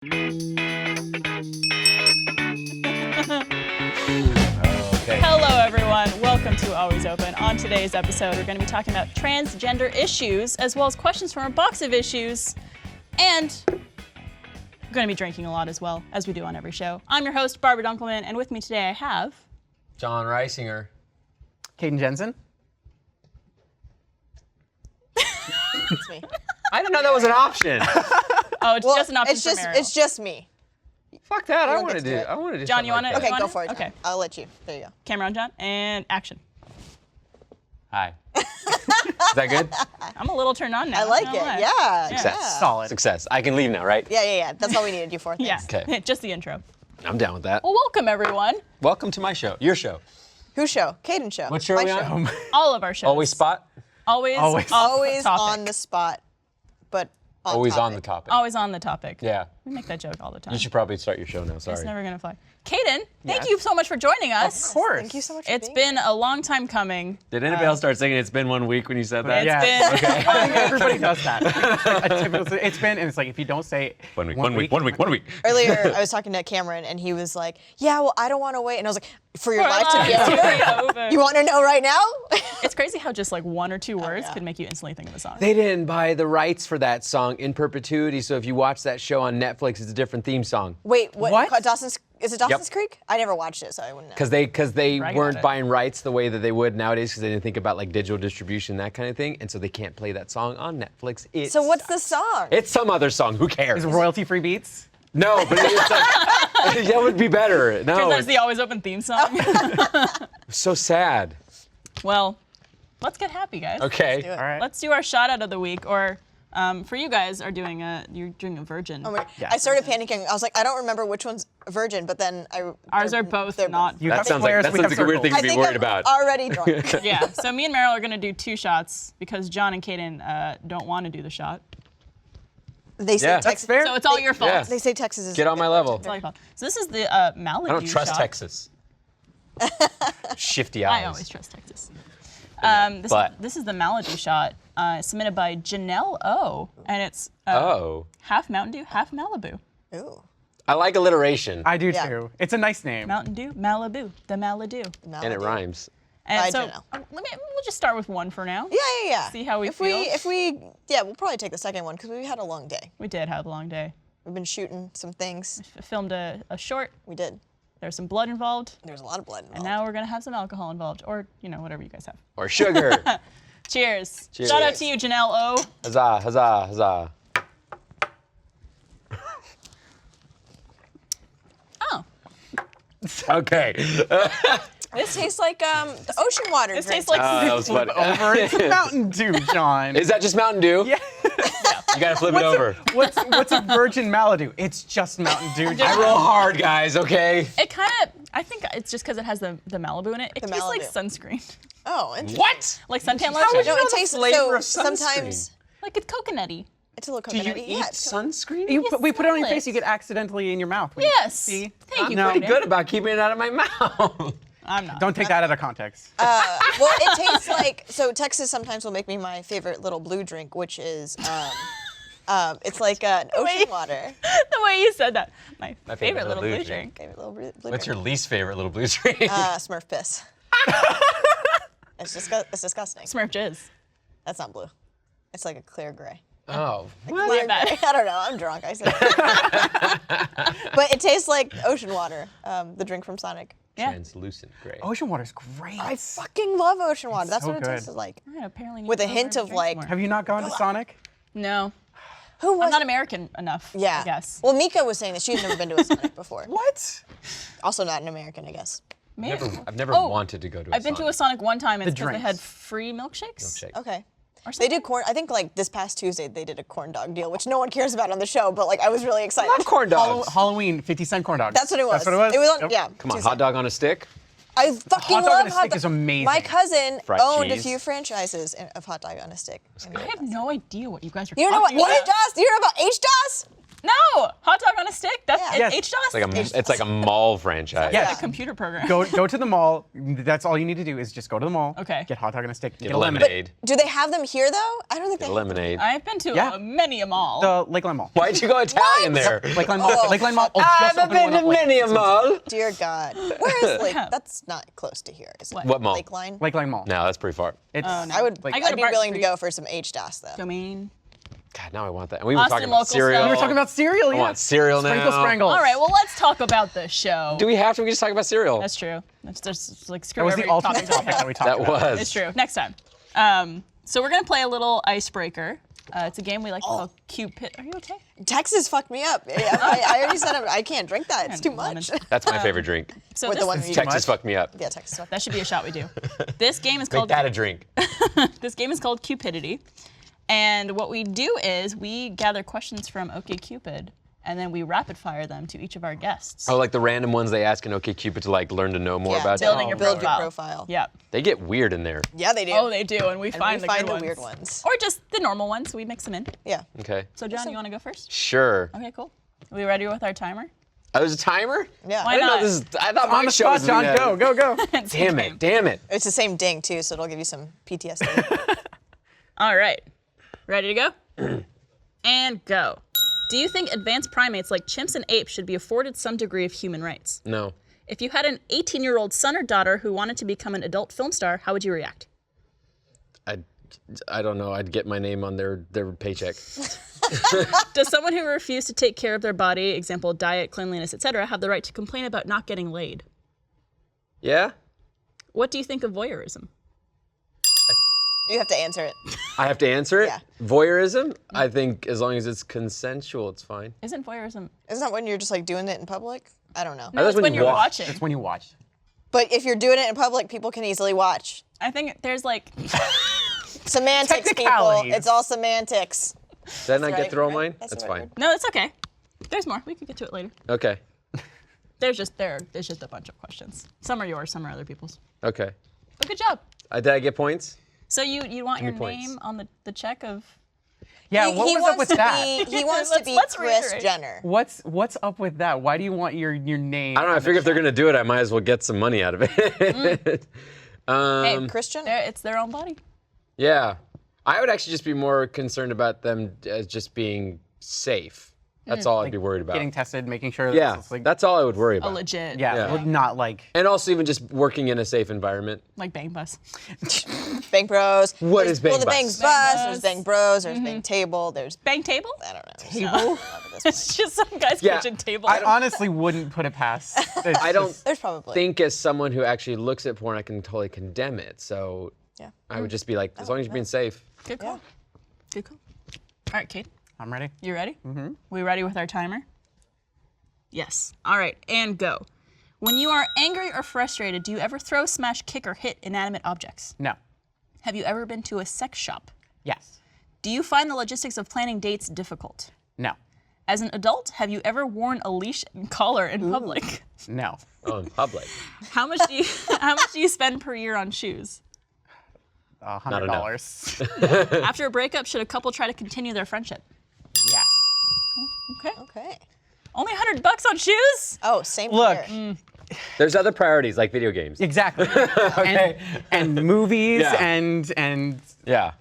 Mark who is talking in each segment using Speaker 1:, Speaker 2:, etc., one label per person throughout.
Speaker 1: Hello, everyone. Welcome to Always Open. On today's episode, we're going to be talking about transgender issues, as well as questions from our box of issues, and we're going to be drinking a lot as well, as we do on every show. I'm your host, Barbara Dunkelman, and with me today I have...
Speaker 2: John Reisinger.
Speaker 3: Caden Jensen.
Speaker 4: It's me.
Speaker 2: I didn't know that was an option.
Speaker 1: Oh, it's just an option for Meryl.
Speaker 4: It's just me.
Speaker 2: Fuck that. I
Speaker 4: don't
Speaker 2: want to
Speaker 4: get to
Speaker 2: do.
Speaker 4: do it.
Speaker 2: I want to do.
Speaker 1: John, you
Speaker 2: something
Speaker 1: want
Speaker 2: like
Speaker 1: to?
Speaker 4: Okay, go for it. John.
Speaker 1: Okay.
Speaker 4: I'll let you. There you go.
Speaker 1: Camera on, John, and action.
Speaker 2: Hi. Is that good?
Speaker 1: I'm a little turned on now.
Speaker 4: I like
Speaker 1: not
Speaker 4: it.
Speaker 1: gonna lie.
Speaker 4: Yeah.
Speaker 2: Success.
Speaker 4: Yeah.
Speaker 3: Solid.
Speaker 2: Success. I can leave now, right?
Speaker 4: Yeah. That's all we needed you for.
Speaker 1: Yeah.
Speaker 4: Thanks.
Speaker 2: Okay.
Speaker 1: Just the intro.
Speaker 2: I'm down with that.
Speaker 1: Well, welcome, everyone.
Speaker 2: Welcome to my show. Your show.
Speaker 4: Whose show? Caden's show.
Speaker 2: What show
Speaker 4: My
Speaker 2: are we on?
Speaker 1: All of our shows.
Speaker 2: Always spot.
Speaker 1: Always
Speaker 3: Always.
Speaker 1: off
Speaker 4: Always
Speaker 1: topic.
Speaker 4: on the spot, but on
Speaker 2: Always
Speaker 4: topic.
Speaker 2: on the topic.
Speaker 1: Always on the topic.
Speaker 2: Yeah.
Speaker 1: We make that joke all the time.
Speaker 2: You should probably start your show now. Sorry.
Speaker 1: It's never gonna fly. Caden, thank
Speaker 3: Yes.
Speaker 1: you so much for joining us.
Speaker 3: Of course.
Speaker 4: Thank you so much for
Speaker 1: It's
Speaker 4: being
Speaker 1: been a long time coming.
Speaker 2: Did anybody else start singing? It's been 1 week when you said that.
Speaker 1: It's been
Speaker 3: I think everybody does that. It's been, and it's like if you don't say
Speaker 2: 1 week. 1 week. 1 week. 1 week.
Speaker 4: Earlier, I was talking to Cameron, and he was like, "Yeah, well, I don't want to wait." And I was like, "For your
Speaker 1: For
Speaker 4: life to
Speaker 1: life
Speaker 4: be
Speaker 1: to
Speaker 4: over?
Speaker 1: be over.
Speaker 4: You want to know right now?"
Speaker 1: It's crazy how just like one or two words
Speaker 4: yeah.
Speaker 1: could make you instantly think of a song.
Speaker 2: They didn't buy the rights for that song in perpetuity, so if you watch that show on Netflix, it's a different theme song.
Speaker 4: Wait, what?
Speaker 3: What?
Speaker 4: Dawson's? Is it Dawson's Creek? I never watched it, so I wouldn't know.
Speaker 2: Because they
Speaker 1: Brag
Speaker 2: weren't
Speaker 1: about it.
Speaker 2: buying rights the way that they would nowadays because they didn't think about like digital distribution, that kind of thing, and so they can't play that song on Netflix.
Speaker 4: So what's the song?
Speaker 2: It's some other song. Who cares?
Speaker 3: Is it royalty-free beats?
Speaker 2: No, but it's like, that would be better. No,
Speaker 1: Turns out it's
Speaker 2: it's
Speaker 1: the Always Open theme song.
Speaker 2: so sad.
Speaker 1: Well, let's get happy, guys.
Speaker 2: Okay.
Speaker 4: do it.
Speaker 3: All right.
Speaker 1: Let's do our shout out of the week, or for you guys are doing you're doing a virgin.
Speaker 4: Oh my-
Speaker 3: Yeah.
Speaker 4: I started panicking. I was like, I don't remember which one's virgin, but then
Speaker 1: Ours
Speaker 4: they're-
Speaker 1: are both
Speaker 4: they're
Speaker 1: not.
Speaker 3: You
Speaker 2: That
Speaker 3: have
Speaker 2: sounds like
Speaker 3: squares,
Speaker 2: that
Speaker 3: we
Speaker 2: sounds
Speaker 3: have
Speaker 2: like a weird thing
Speaker 3: circles.
Speaker 2: to
Speaker 4: I
Speaker 2: be
Speaker 4: think
Speaker 2: worried
Speaker 4: I'm
Speaker 2: about.
Speaker 4: already drunk.
Speaker 1: Yeah. So me and Meryl are gonna do 2 shots because John and Caden don't want to do the shot.
Speaker 4: They say
Speaker 2: Yeah.
Speaker 4: Texas.
Speaker 3: That's fair.
Speaker 1: So it's all your fault.
Speaker 2: Yeah.
Speaker 4: They say Texas is.
Speaker 2: Get on my level.
Speaker 1: It's all your fault. So this is the Malibu
Speaker 2: I don't trust
Speaker 1: shot.
Speaker 2: Texas. Shifty eyes.
Speaker 1: I always trust Texas. This is the Malibu shot submitted by Janelle O, and it's
Speaker 2: Oh,
Speaker 1: half Mountain Dew, half Malibu.
Speaker 4: Ooh.
Speaker 2: I like alliteration,
Speaker 3: I do
Speaker 4: Yeah.
Speaker 3: too. It's a nice name.
Speaker 1: Mountain Dew, Malibu, the Malibu.
Speaker 2: and it rhymes.
Speaker 1: And
Speaker 4: By
Speaker 1: so
Speaker 4: Janelle.
Speaker 1: we'll just start with one for now.
Speaker 4: Yeah.
Speaker 1: See how we
Speaker 4: if
Speaker 1: feel.
Speaker 4: We'll probably take the second one because we had a long day.
Speaker 1: We did have a long day.
Speaker 4: We've been shooting some things.
Speaker 1: Filmed a short.
Speaker 4: We did.
Speaker 1: There's some blood involved,
Speaker 4: There's a lot of blood involved.
Speaker 1: and now we're gonna have some alcohol involved, or whatever you guys have.
Speaker 2: Or sugar.
Speaker 1: Cheers.
Speaker 2: Cheers.
Speaker 1: Shout out to you, Janelle O.
Speaker 2: Huzzah, huzzah, huzzah.
Speaker 1: Oh,
Speaker 2: Okay.
Speaker 4: This tastes like the ocean water.
Speaker 1: this
Speaker 4: drink.
Speaker 1: tastes like
Speaker 2: That was funny.
Speaker 3: Over. It's Mountain Dew, John.
Speaker 2: Is that just Mountain Dew?
Speaker 3: Yeah.
Speaker 2: You gotta flip it over.
Speaker 3: What's a virgin Malibu? It's just Mountain Dew.
Speaker 2: I roll hard, guys, okay?
Speaker 1: It kind of. I think it's just because it has the Malibu in it. It
Speaker 4: The
Speaker 1: tastes like
Speaker 4: Malibu.
Speaker 1: sunscreen,
Speaker 4: Oh, interesting.
Speaker 2: What?
Speaker 1: like suntan
Speaker 2: would
Speaker 1: lotion.
Speaker 2: you
Speaker 4: No,
Speaker 2: know
Speaker 4: it
Speaker 2: the
Speaker 4: tastes
Speaker 2: flavor of
Speaker 4: sometimes
Speaker 1: Like it's coconutty.
Speaker 4: it's a little
Speaker 2: Do you
Speaker 4: coconutty.
Speaker 2: eat
Speaker 4: Yeah, it's
Speaker 2: sunscreen?
Speaker 3: We put it on your
Speaker 1: smell
Speaker 3: face,
Speaker 1: it.
Speaker 3: you get accidentally in your mouth.
Speaker 1: Yes.
Speaker 3: See?
Speaker 1: Thank you.
Speaker 3: No.
Speaker 2: Pretty
Speaker 1: Conan.
Speaker 2: good about keeping it out of my mouth.
Speaker 1: I'm not.
Speaker 3: Don't take that out of context.
Speaker 4: well, it tastes like Texas sometimes will make me my favorite little blue drink, which is it's like an ocean water.
Speaker 1: The way you said that. My
Speaker 2: My
Speaker 1: favorite little blue drink.
Speaker 4: Favorite little blue
Speaker 2: What's your
Speaker 4: drink.
Speaker 2: least favorite little blue drink?
Speaker 4: Smurf piss. It's disgusting.
Speaker 1: Smurf jizz.
Speaker 4: That's not blue. It's like a clear gray.
Speaker 2: Oh.
Speaker 4: Clear
Speaker 1: bad.
Speaker 4: gray. I don't know. I'm drunk. I said. But it tastes like ocean water. The drink from Sonic.
Speaker 1: Yeah.
Speaker 2: Translucent gray.
Speaker 3: Ocean water's great.
Speaker 4: I fucking love ocean water. That's
Speaker 3: so
Speaker 4: what it
Speaker 3: good.
Speaker 4: tastes like.
Speaker 1: Yeah, apparently.
Speaker 4: With a
Speaker 1: need to go
Speaker 4: hint
Speaker 1: there
Speaker 4: of,
Speaker 1: and drink
Speaker 4: like-
Speaker 1: some more.
Speaker 3: Have you not gone to Sonic?
Speaker 1: No.
Speaker 4: Who was?
Speaker 1: I'm not American enough.
Speaker 4: Yeah.
Speaker 1: I guess.
Speaker 4: Well, Mika was saying that she's never been to a Sonic before.
Speaker 3: What?
Speaker 4: Also not an American, I guess.
Speaker 1: Maybe.
Speaker 2: I've never
Speaker 1: Oh,
Speaker 2: wanted to go to a
Speaker 1: I've been to a
Speaker 2: Sonic.
Speaker 1: Sonic one time, and it's because they had
Speaker 3: drinks.
Speaker 1: free milkshakes.
Speaker 2: Milkshake.
Speaker 4: Okay.
Speaker 1: Or
Speaker 4: They
Speaker 1: something.
Speaker 4: did corn. I think like this past Tuesday they did a corn dog deal, which no one cares about on the show, but like I was really excited.
Speaker 2: Love corn dogs.
Speaker 3: Halloween 50-cent corn dogs.
Speaker 4: That's what it was.
Speaker 3: That's what it was?
Speaker 4: It was on.
Speaker 3: Yep.
Speaker 4: Yeah.
Speaker 2: Come on,
Speaker 4: Tuesday.
Speaker 2: hot dog on a stick?
Speaker 4: I fucking
Speaker 3: Hot dog
Speaker 4: love
Speaker 3: on a
Speaker 4: hot
Speaker 3: stick
Speaker 4: dog.
Speaker 3: is amazing.
Speaker 4: My cousin
Speaker 2: Fried
Speaker 4: owned a
Speaker 2: cheese.
Speaker 4: few franchises of hot dog on a stick.
Speaker 1: I have no idea what you guys are
Speaker 4: You know what
Speaker 1: talking about.
Speaker 4: HDOS? Do you know about HDOS?
Speaker 1: No! Hot dog on a stick? That's
Speaker 4: Yeah. Yeah.
Speaker 1: HDOS?
Speaker 2: It's like a mall franchise.
Speaker 3: Yeah.
Speaker 1: A computer program.
Speaker 3: Go to the mall. That's all you need to do is just go to the mall.
Speaker 1: Okay.
Speaker 3: Get hot dog on a stick.
Speaker 2: Get a lemonade.
Speaker 4: Do they have them here though? I don't think
Speaker 2: Get
Speaker 4: they
Speaker 2: a lemonade.
Speaker 1: I've been to
Speaker 3: Yeah.
Speaker 1: many a mall.
Speaker 3: The Lakeland Mall.
Speaker 2: Why'd you go Italian there?
Speaker 3: Lakeland Mall. Lakeland Mall.
Speaker 2: I've been to many a mall.
Speaker 4: Dear God. Where is Lake? That's not close to here, is it?
Speaker 2: What mall?
Speaker 4: Lakeline?
Speaker 3: Lakeland Mall.
Speaker 2: No, that's pretty far.
Speaker 3: It's,
Speaker 4: I would.
Speaker 3: Like,
Speaker 1: I go to
Speaker 4: I'd be
Speaker 1: Bart
Speaker 4: willing to
Speaker 1: Street.
Speaker 4: go for some HDOS though.
Speaker 1: Domain.
Speaker 2: God, now I want that. And we were
Speaker 1: Austin
Speaker 2: talking about
Speaker 1: local
Speaker 2: cereal.
Speaker 1: stuff.
Speaker 3: we were talking about cereal.
Speaker 2: I
Speaker 3: Yeah.
Speaker 2: want cereal now.
Speaker 3: Sprinkle Sprangles.
Speaker 1: All right, well, let's talk about the show.
Speaker 2: Do we have to? We can just talk about cereal.
Speaker 1: That's true. That's just like screw
Speaker 3: That was the
Speaker 1: every
Speaker 3: ultimate
Speaker 1: topic that we
Speaker 3: topic
Speaker 1: have.
Speaker 3: that we talked
Speaker 2: That
Speaker 3: about.
Speaker 2: was.
Speaker 1: It's true. Next time. So we're gonna play a little icebreaker. It's a game we like to call Cupid. Are you okay?
Speaker 4: Texas fucked me up. I already said I can't drink that. It's too much.
Speaker 2: That's my favorite drink.
Speaker 1: So
Speaker 4: With
Speaker 1: this,
Speaker 4: the one you
Speaker 2: Texas fucked me up.
Speaker 4: Yeah, Texas fucked.
Speaker 1: that should be a shot we do. This game is
Speaker 2: Make
Speaker 1: called
Speaker 2: that a drink.
Speaker 1: This game is called Cupidity. And what we do is we gather questions from OkCupid and then we rapid fire them to each of our guests.
Speaker 2: Oh, like the random ones they ask in OkCupid to like learn to know more about.
Speaker 1: building your
Speaker 4: build
Speaker 1: profile.
Speaker 4: your profile.
Speaker 1: Yeah.
Speaker 2: They get weird in there.
Speaker 4: Yeah, they do.
Speaker 1: Oh, they do, and we
Speaker 4: And
Speaker 1: find
Speaker 4: we
Speaker 1: the
Speaker 4: find
Speaker 1: good
Speaker 4: the weird
Speaker 1: ones.
Speaker 4: ones.
Speaker 1: Or just the normal ones. We mix them in.
Speaker 4: Yeah.
Speaker 2: Okay.
Speaker 1: So John, you want to go first?
Speaker 2: Sure.
Speaker 1: Okay, cool. Are we ready with our timer?
Speaker 2: Oh, there's a timer?
Speaker 4: Yeah.
Speaker 1: Why
Speaker 2: I didn't know
Speaker 1: not?
Speaker 2: this is, I thought
Speaker 3: On
Speaker 2: my
Speaker 3: the
Speaker 2: show
Speaker 3: spot,
Speaker 2: was
Speaker 3: John. Go.
Speaker 1: It's a
Speaker 2: Damn
Speaker 1: game.
Speaker 2: it. Damn it.
Speaker 4: It's the same ding too, so it'll give you some PTSD.
Speaker 1: All right. Ready to go? And go. Do you think advanced primates like chimps and apes should be afforded some degree of human rights?
Speaker 2: No.
Speaker 1: If you had an 18-year-old son or daughter who wanted to become an adult film star, how would you react?
Speaker 2: I don't know. I'd get my name on their paycheck.
Speaker 1: Does someone who refused to take care of their body, example diet, cleanliness, etc., have the right to complain about not getting laid?
Speaker 2: Yeah?
Speaker 1: What do you think of voyeurism?
Speaker 4: You have to answer it.
Speaker 2: I have to answer it?
Speaker 4: Yeah.
Speaker 2: Voyeurism? I think as long as it's consensual, it's fine.
Speaker 1: Isn't voyeurism?
Speaker 4: Isn't that when you're just like doing it in public? I don't know.
Speaker 1: No,
Speaker 2: that's
Speaker 1: it's
Speaker 2: when
Speaker 1: when
Speaker 2: you
Speaker 1: you're
Speaker 2: watch.
Speaker 1: watching.
Speaker 3: That's when you watch.
Speaker 4: But if you're doing it in public, people can easily watch.
Speaker 1: I think there's like,
Speaker 4: Semantics, people.
Speaker 3: Technicalities.
Speaker 4: It's all semantics.
Speaker 2: Did I not
Speaker 4: right,
Speaker 2: get through all
Speaker 4: right?
Speaker 2: mine?
Speaker 4: That's
Speaker 2: That's
Speaker 4: the right
Speaker 2: fine.
Speaker 4: word.
Speaker 1: no, it's okay. There's more. We could get to it later.
Speaker 2: Okay.
Speaker 1: There's just a bunch of questions. Some are yours, some are other people's.
Speaker 2: Okay.
Speaker 1: But good job.
Speaker 2: Did I get points?
Speaker 1: So you want your
Speaker 2: Give me points.
Speaker 1: name on the check of?
Speaker 3: Yeah,
Speaker 4: He
Speaker 3: what was up
Speaker 4: wants
Speaker 3: with
Speaker 4: to
Speaker 3: that?
Speaker 4: He wants to be
Speaker 1: Let's
Speaker 4: Kris
Speaker 1: reiterate.
Speaker 4: Jenner.
Speaker 3: What's up with that? Why do you want your name?
Speaker 2: I don't know. I figure if they're going to do it, I might as well get some money out of it.
Speaker 1: Hey,
Speaker 4: Kris Jenner.
Speaker 1: it's their own body.
Speaker 2: Yeah. I would actually just be more concerned about them as just being safe. That's all I'd be worried about.
Speaker 3: Getting tested, making sure.
Speaker 2: Yeah,
Speaker 3: It's like,
Speaker 2: that's all I would worry
Speaker 1: A
Speaker 2: about.
Speaker 1: legit.
Speaker 3: yeah,
Speaker 2: Yeah.
Speaker 3: not like.
Speaker 2: And also even just working in a safe environment.
Speaker 1: Like Bang Bus.
Speaker 4: Bang Bros.
Speaker 2: What
Speaker 4: There's-
Speaker 2: is Bang
Speaker 4: Well, the
Speaker 2: Bus?
Speaker 4: Bang's
Speaker 1: Bang
Speaker 4: Bus, there's
Speaker 1: Bus.
Speaker 4: Bang Bros, there's Bang Table, there's
Speaker 1: Bang Table?
Speaker 4: I don't know.
Speaker 3: Table?
Speaker 1: It's just some guy's
Speaker 2: Yeah.
Speaker 1: kitchen table.
Speaker 3: I honestly wouldn't put it past. It's
Speaker 2: I don't
Speaker 3: just-
Speaker 4: There's probably.
Speaker 2: think as someone who actually looks at porn, I can totally condemn it. So
Speaker 4: Yeah.
Speaker 2: I would just be like, as long as you're being safe.
Speaker 1: Good call.
Speaker 4: Yeah.
Speaker 1: Good call. All right, Kate,
Speaker 3: I'm ready.
Speaker 1: you ready? Mm-hmm. We ready with our timer? Yes. All right, and go. When you are angry or frustrated, do you ever throw, smash, kick, or hit inanimate objects?
Speaker 3: No.
Speaker 1: Have you ever been to a sex shop?
Speaker 3: Yes.
Speaker 1: Do you find the logistics of planning dates difficult?
Speaker 3: No.
Speaker 1: As an adult, have you ever worn a leash and collar in public?
Speaker 3: No.
Speaker 2: Oh, in public.
Speaker 1: How much do you spend per year on shoes?
Speaker 3: $100.
Speaker 1: After a breakup, should a couple try to continue their friendship?
Speaker 3: Yes.
Speaker 1: Okay.
Speaker 4: Okay.
Speaker 1: Only $100 on shoes?
Speaker 4: Oh, same
Speaker 3: Look.
Speaker 4: here.
Speaker 2: There's other priorities like video games.
Speaker 3: Exactly. and movies
Speaker 2: Yeah.
Speaker 3: and
Speaker 2: Yeah.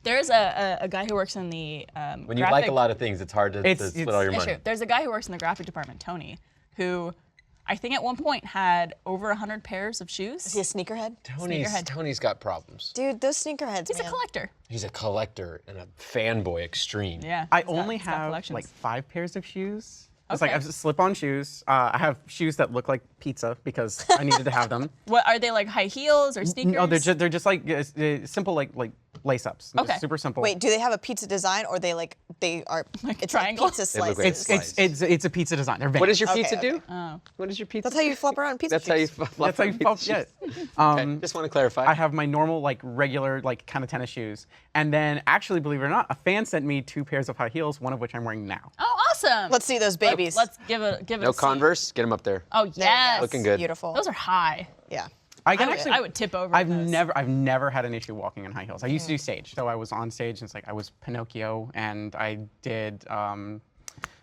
Speaker 1: There's a guy who works in the
Speaker 2: When you like a lot of things, it's hard to
Speaker 3: It's-
Speaker 2: split all your
Speaker 1: That's
Speaker 2: money.
Speaker 1: true. There's a guy who works in the graphic department, Tony, who I think at one point had over 100 pairs of shoes.
Speaker 4: Is he a sneakerhead?
Speaker 1: Sneakerhead.
Speaker 2: Tony's got problems.
Speaker 4: Dude, those sneakerheads,
Speaker 1: He's a
Speaker 4: man.
Speaker 1: collector.
Speaker 2: He's a collector and a fanboy extreme.
Speaker 1: Yeah.
Speaker 3: I
Speaker 1: he's got-
Speaker 3: only
Speaker 1: he's got
Speaker 3: have
Speaker 1: collections.
Speaker 3: like 5 pairs of shoes. It's like I
Speaker 1: Okay.
Speaker 3: have slip-on shoes. I have shoes that look like pizza because I needed to have them.
Speaker 1: What are they, like high heels or sneakers?
Speaker 3: No, they're just like simple like lace-ups. Just
Speaker 1: Okay.
Speaker 3: super simple.
Speaker 4: Wait, do they have a pizza design or they are it's
Speaker 1: triangle?
Speaker 4: like pizza
Speaker 2: look
Speaker 4: slices?
Speaker 2: like
Speaker 3: it's a pizza design. They're
Speaker 2: What
Speaker 3: veins.
Speaker 2: does your
Speaker 4: Okay,
Speaker 2: pizza
Speaker 4: okay.
Speaker 2: do? What is your pizza?
Speaker 4: That's how you flop around pizza
Speaker 2: That's how you
Speaker 4: shoes.
Speaker 2: flop
Speaker 3: That's how you
Speaker 2: pizza
Speaker 3: yeah.
Speaker 2: shoes. Okay, just want to clarify.
Speaker 3: I have my normal like regular like kind of tennis shoes, and then actually, believe it or not, a fan sent me 2 pairs of high heels, one of which I'm wearing now.
Speaker 1: Oh, awesome.
Speaker 4: Let's see those babies.
Speaker 1: Let's give it
Speaker 2: No
Speaker 1: a see.
Speaker 2: Converse? Get them up there.
Speaker 1: Oh,
Speaker 4: There you go.
Speaker 1: yes.
Speaker 2: Looking good.
Speaker 4: Beautiful.
Speaker 1: Those are high.
Speaker 4: Yeah.
Speaker 3: I can actually.
Speaker 1: I would tip over.
Speaker 3: I've
Speaker 1: those.
Speaker 3: never had an issue walking in high heels. I used to do stage, so I was on stage, and it's like I was Pinocchio, and I did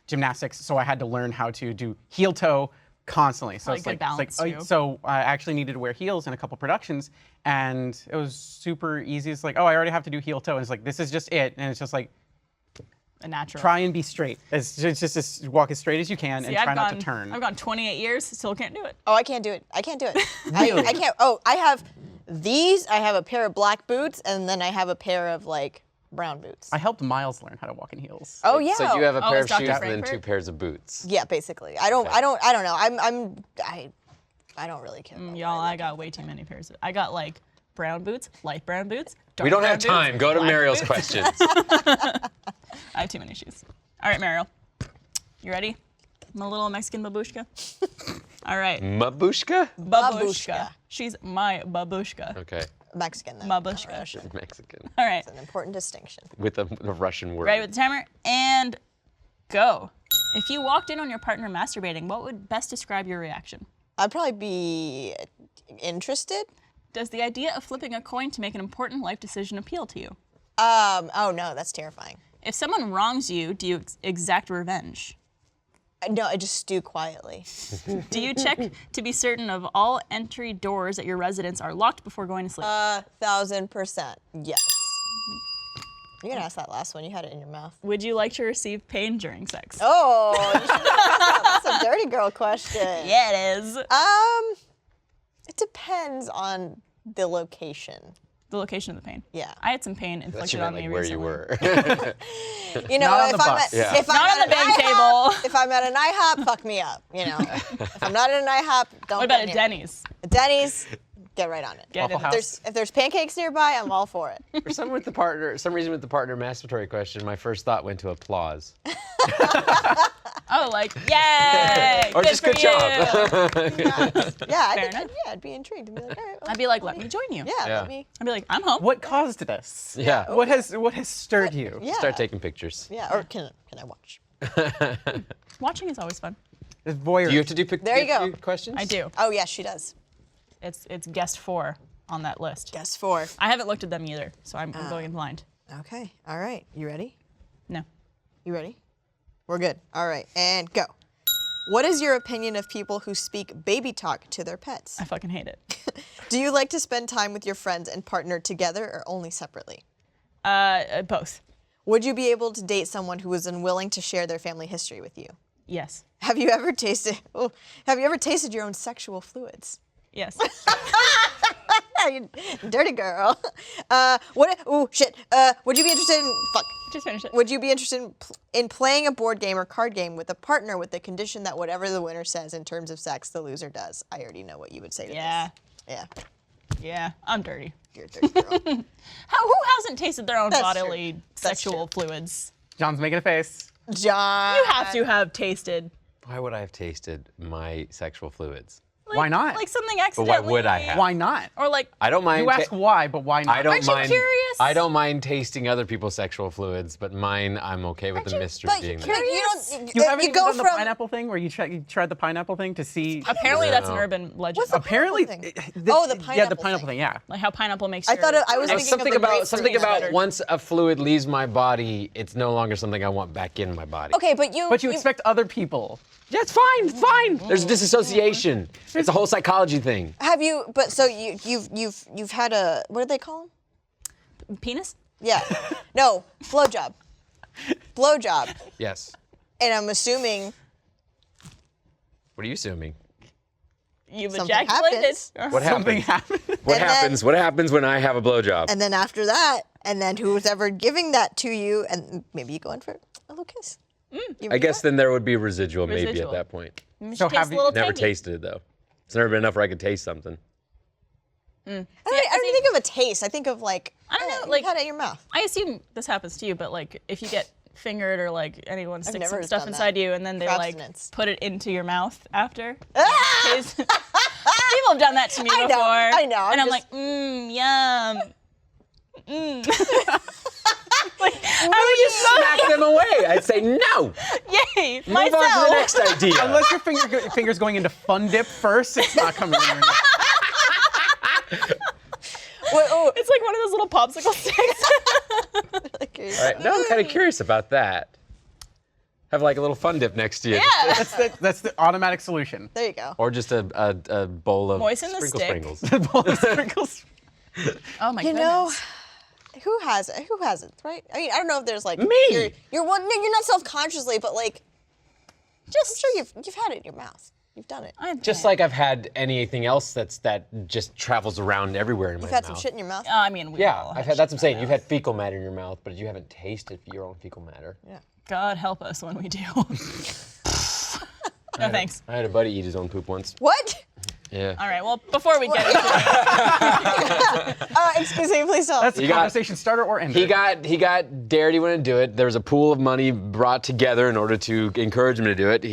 Speaker 3: gymnastics, so I had to learn how to do heel toe constantly. So
Speaker 1: Like good balance, too.
Speaker 3: so I actually needed to wear heels in a couple productions, and it was super easy. It's like, oh, I already have to do heel toe, and it's like, this is just it, and it's just like,
Speaker 1: A natural.
Speaker 3: try and be straight. It's just walk as straight as you can,
Speaker 1: See,
Speaker 3: and try not to turn.
Speaker 1: I've gone 28 years, still can't do it.
Speaker 4: Oh, I can't do it. I can't do it.
Speaker 3: Really?
Speaker 4: I can't. Oh, I have these. I have a pair of black boots, and then I have a pair of like brown boots.
Speaker 3: I helped Miles learn how to walk in heels.
Speaker 4: Oh yeah.
Speaker 2: So you have a
Speaker 1: Oh,
Speaker 2: pair
Speaker 1: it's
Speaker 2: of
Speaker 1: Dr.
Speaker 2: shoes and then
Speaker 1: Frankfurt?
Speaker 2: 2 pairs of boots.
Speaker 4: Yeah, basically. I don't know. I don't really care. about
Speaker 1: Y'all,
Speaker 4: what
Speaker 1: I got way too many pairs. I got like brown boots, light brown boots, dark
Speaker 2: We don't
Speaker 1: brown
Speaker 2: have
Speaker 1: boots,
Speaker 2: time. Go to
Speaker 1: black
Speaker 2: Mariel's
Speaker 1: boots.
Speaker 2: questions.
Speaker 1: I have too many shoes. All right, Mariel. You ready? My little Mexican babushka? All right.
Speaker 2: Mabushka?
Speaker 1: Babushka. She's my babushka.
Speaker 2: Okay.
Speaker 4: Mexican though.
Speaker 1: Babushka.
Speaker 4: Russian.
Speaker 2: Mexican.
Speaker 1: All right.
Speaker 4: It's an important distinction.
Speaker 2: With a Russian word.
Speaker 1: Ready with the timer? And go. If you walked in on your partner masturbating, what would best describe your reaction?
Speaker 4: I'd probably be interested.
Speaker 1: Does the idea of flipping a coin to make an important life decision appeal to you?
Speaker 4: Oh no, that's terrifying.
Speaker 1: If someone wrongs you, do you exact revenge?
Speaker 4: No, I just stew quietly.
Speaker 1: Do you check to be certain of all entry doors at your residence are locked before going to sleep?
Speaker 4: 1000%. Yes. You're gonna ask that last one. You had it in your mouth.
Speaker 1: Would you like to receive pain during sex?
Speaker 4: Oh, you should know. That's a dirty girl question.
Speaker 1: Yeah, it is.
Speaker 4: It depends on the location.
Speaker 1: The location of the pain.
Speaker 4: Yeah.
Speaker 1: I had some pain
Speaker 2: That
Speaker 1: inflicted
Speaker 2: you
Speaker 1: on
Speaker 2: meant
Speaker 1: me
Speaker 2: like where you
Speaker 1: recently.
Speaker 2: were.
Speaker 4: You know,
Speaker 3: Not on
Speaker 4: if
Speaker 3: the
Speaker 4: I'm
Speaker 3: bus.
Speaker 4: at,
Speaker 2: Yeah.
Speaker 4: if I'm
Speaker 1: Not on
Speaker 4: at
Speaker 1: the
Speaker 4: an
Speaker 1: bang
Speaker 4: IHOP,
Speaker 1: table.
Speaker 4: if I'm at an IHOP, fuck me up. You know, if I'm not at an IHOP, don't.
Speaker 1: What about
Speaker 4: get
Speaker 1: a
Speaker 4: near.
Speaker 1: Denny's?
Speaker 4: A Denny's, get right on it.
Speaker 1: Get
Speaker 3: Waffle
Speaker 1: it.
Speaker 3: House.
Speaker 4: If there's pancakes nearby, I'm all for it.
Speaker 2: For some reason with the partner masturbatory question, my first thought went to applause.
Speaker 1: Oh, like, yay!
Speaker 2: Or just
Speaker 1: for
Speaker 2: good
Speaker 1: you.
Speaker 2: job.
Speaker 4: Yeah,
Speaker 1: Fair enough.
Speaker 4: I'd be intrigued. I'd be like, all right, well,
Speaker 1: I'd be like, let me join you.
Speaker 4: yeah,
Speaker 2: Yeah.
Speaker 4: let me.
Speaker 1: I'd be like, I'm home.
Speaker 3: What caused this?
Speaker 2: Yeah.
Speaker 3: What has stirred you?
Speaker 4: Yeah.
Speaker 2: Start taking pictures.
Speaker 4: Yeah, or can I watch?
Speaker 1: Watching is always fun.
Speaker 3: This voyeur.
Speaker 2: Do you have to do
Speaker 4: There you go.
Speaker 2: questions?
Speaker 1: I do.
Speaker 4: Oh yeah, she does.
Speaker 1: It's guest 4 on that list.
Speaker 4: Guess 4.
Speaker 1: I haven't looked at them either, so I'm going in blind.
Speaker 4: Okay. All right. You ready?
Speaker 1: No.
Speaker 4: You ready? We're good. All right, and go. What is your opinion of people who speak baby talk to their pets?
Speaker 1: I fucking hate it.
Speaker 4: Do you like to spend time with your friends and partner together or only separately?
Speaker 1: Both.
Speaker 4: Would you be able to date someone who was unwilling to share their family history with you?
Speaker 1: Yes.
Speaker 4: Have you ever tasted your own sexual fluids?
Speaker 1: Yes.
Speaker 4: You dirty girl. Would you be interested in
Speaker 1: Just finish it.
Speaker 4: Would you be interested in playing a board game or card game with a partner with the condition that whatever the winner says in terms of sex, the loser does? I already know what you would say to
Speaker 1: Yeah.
Speaker 4: this. Yeah.
Speaker 1: Yeah. I'm dirty.
Speaker 4: You're a dirty girl.
Speaker 1: Who hasn't tasted their own
Speaker 4: That's
Speaker 1: bodily
Speaker 4: true. That's
Speaker 1: sexual fluids?
Speaker 3: John's making a face.
Speaker 4: John.
Speaker 1: You have to have tasted.
Speaker 2: Why would I have tasted my sexual fluids?
Speaker 1: Like,
Speaker 3: Why not?
Speaker 1: Like something
Speaker 2: But
Speaker 1: accidentally.
Speaker 2: why would I have?
Speaker 3: Why not?
Speaker 1: Or like,
Speaker 2: I don't mind.
Speaker 3: You ask why, but why not?
Speaker 2: I don't
Speaker 1: Aren't you
Speaker 2: mind.
Speaker 1: curious?
Speaker 2: I don't mind tasting other people's sexual fluids, but mine, I'm okay with the mystery
Speaker 4: But
Speaker 2: being
Speaker 4: you
Speaker 2: there.
Speaker 3: You haven't
Speaker 4: you
Speaker 3: even
Speaker 4: go
Speaker 3: done the
Speaker 4: from
Speaker 3: pineapple thing where you tried the pineapple thing to see.
Speaker 1: apparently that's an
Speaker 2: No.
Speaker 1: urban legend.
Speaker 4: What's the
Speaker 3: Apparently,
Speaker 4: pineapple thing?
Speaker 3: the
Speaker 4: Oh, the
Speaker 3: yeah, the
Speaker 4: pineapple
Speaker 3: pineapple
Speaker 4: thing.
Speaker 3: thing. Yeah.
Speaker 1: Like how pineapple makes
Speaker 4: I
Speaker 1: your-
Speaker 4: thought I was
Speaker 2: It's
Speaker 4: thinking
Speaker 2: something
Speaker 4: of the
Speaker 2: about
Speaker 4: grapefruit
Speaker 2: something
Speaker 4: instead.
Speaker 2: about once a fluid leaves my body, it's no longer something I want back in my body.
Speaker 4: Okay, but you.
Speaker 3: But you expect other people.
Speaker 2: Yeah, it's fine. It's fine. There's a disassociation. It's a whole psychology thing.
Speaker 4: Have you? But so you've had a, what do they call them?
Speaker 1: penis?
Speaker 4: Yeah. No, blowjob. Blowjob.
Speaker 2: Yes.
Speaker 4: And I'm assuming
Speaker 2: What are you assuming?
Speaker 1: You've
Speaker 4: Something
Speaker 1: ejaculated.
Speaker 4: happens.
Speaker 2: What
Speaker 3: Something
Speaker 2: happens?
Speaker 3: happened.
Speaker 2: What
Speaker 4: And
Speaker 2: happens? What happens when I have a blowjob?
Speaker 4: and then after that, and then who's ever giving that to you, and maybe you go in for a little kiss.
Speaker 2: I guess then there would be residual maybe
Speaker 1: Residual.
Speaker 2: at that point.
Speaker 3: So have you
Speaker 2: Never tasted it though. It's never been enough where I could taste something.
Speaker 4: I don't think of a taste. I think of like,
Speaker 1: I don't know,
Speaker 4: you
Speaker 1: like-
Speaker 4: had it in your mouth.
Speaker 1: I assume this happens to you, but like if you get fingered or like anyone sticks
Speaker 4: never
Speaker 1: some stuff
Speaker 4: done
Speaker 1: inside
Speaker 4: that.
Speaker 1: you and then they
Speaker 4: For
Speaker 1: like
Speaker 4: abstinence.
Speaker 1: put it into your mouth after. Taste- People have done that to me
Speaker 4: I know,
Speaker 1: before.
Speaker 4: I know, I'm
Speaker 1: And I'm
Speaker 4: just-
Speaker 1: like, yum. Like, how would you
Speaker 2: Smack them away. I'd say no.
Speaker 1: Yay,
Speaker 2: Move on to the
Speaker 1: myself.
Speaker 2: next idea.
Speaker 3: Unless your finger's going into fun dip first, it's not coming in.
Speaker 1: It's like one of those little popsicle sticks.
Speaker 2: All right, now I'm kind of curious about that. Have like a little fun dip next to you.
Speaker 1: Yeah.
Speaker 3: That's the automatic solution.
Speaker 4: There you go.
Speaker 2: Or just a bowl of
Speaker 1: Moisten the stick.
Speaker 2: sprinkles.
Speaker 3: Sprinkles.
Speaker 1: Oh my
Speaker 4: You
Speaker 1: goodness.
Speaker 4: know, who hasn't? Who hasn't? Right? I mean, I don't know if there's like
Speaker 2: Me.
Speaker 4: You're one. No, you're not self-consciously, but like, I'm sure you've had it in your mouth. You've done it.
Speaker 2: Just like I've had anything else that just travels around everywhere in my
Speaker 4: You've
Speaker 2: mouth.
Speaker 4: had some shit in your mouth.
Speaker 1: I mean, we
Speaker 2: Yeah,
Speaker 1: all
Speaker 2: I've
Speaker 1: have
Speaker 2: had. That's what I'm
Speaker 1: shit
Speaker 2: saying.
Speaker 1: in
Speaker 2: You've
Speaker 1: our
Speaker 2: had fecal matter in your mouth, but you haven't tasted your own fecal matter.
Speaker 4: Yeah.
Speaker 1: mouth. God help us when we do. No thanks.
Speaker 2: I had a buddy eat his own poop once.
Speaker 4: What?
Speaker 2: Yeah.
Speaker 1: All right. Well, before we get into it,
Speaker 4: Excuse me, please don't.
Speaker 3: That's a
Speaker 2: You got-
Speaker 3: conversation starter or ender.
Speaker 2: He got dared. He wanted to do it. There was a pool of money brought together in order to encourage him to do it.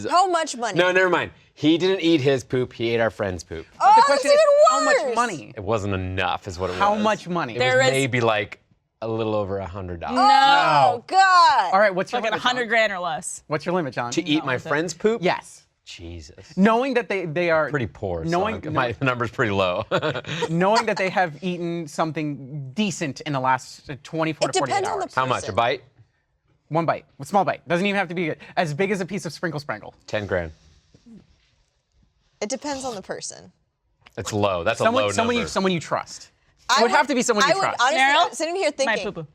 Speaker 4: How much money?
Speaker 2: No, never mind. He didn't eat his poop. He ate our friend's poop.
Speaker 4: Oh,
Speaker 3: The
Speaker 4: that's
Speaker 3: question
Speaker 4: even
Speaker 3: is,
Speaker 4: worse.
Speaker 3: how much money?
Speaker 2: It wasn't enough, is what it was.
Speaker 3: How much money?
Speaker 2: It
Speaker 1: There
Speaker 2: was
Speaker 1: is-
Speaker 2: maybe like a little over $100.
Speaker 4: Oh God.
Speaker 3: All right, what's your
Speaker 1: like
Speaker 3: limit,
Speaker 1: 100
Speaker 3: John?
Speaker 1: grand or less.
Speaker 3: What's your limit, John?
Speaker 2: To eat my
Speaker 1: worth it.
Speaker 2: friend's poop?
Speaker 3: Yes.
Speaker 2: Jesus.
Speaker 3: Knowing that they are
Speaker 2: Pretty poor.
Speaker 3: Knowing
Speaker 2: So my number's pretty low.
Speaker 3: knowing that they have eaten something decent in the last 24
Speaker 4: It
Speaker 3: to 48
Speaker 4: depends on the
Speaker 3: hours.
Speaker 2: How much? A
Speaker 4: person.
Speaker 2: bite?
Speaker 3: One bite, a small bite. Doesn't even have to be as big as a piece of sprinkle sprangle.
Speaker 2: 10 grand.
Speaker 4: It depends on the person.
Speaker 2: That's low. That's a low number.
Speaker 3: Someone you trust.
Speaker 4: I
Speaker 3: It would have to be someone you
Speaker 4: I
Speaker 3: trust.
Speaker 4: would honestly,
Speaker 1: Meryl?
Speaker 4: I'm sitting here
Speaker 1: My
Speaker 4: thinking.
Speaker 1: poo poo.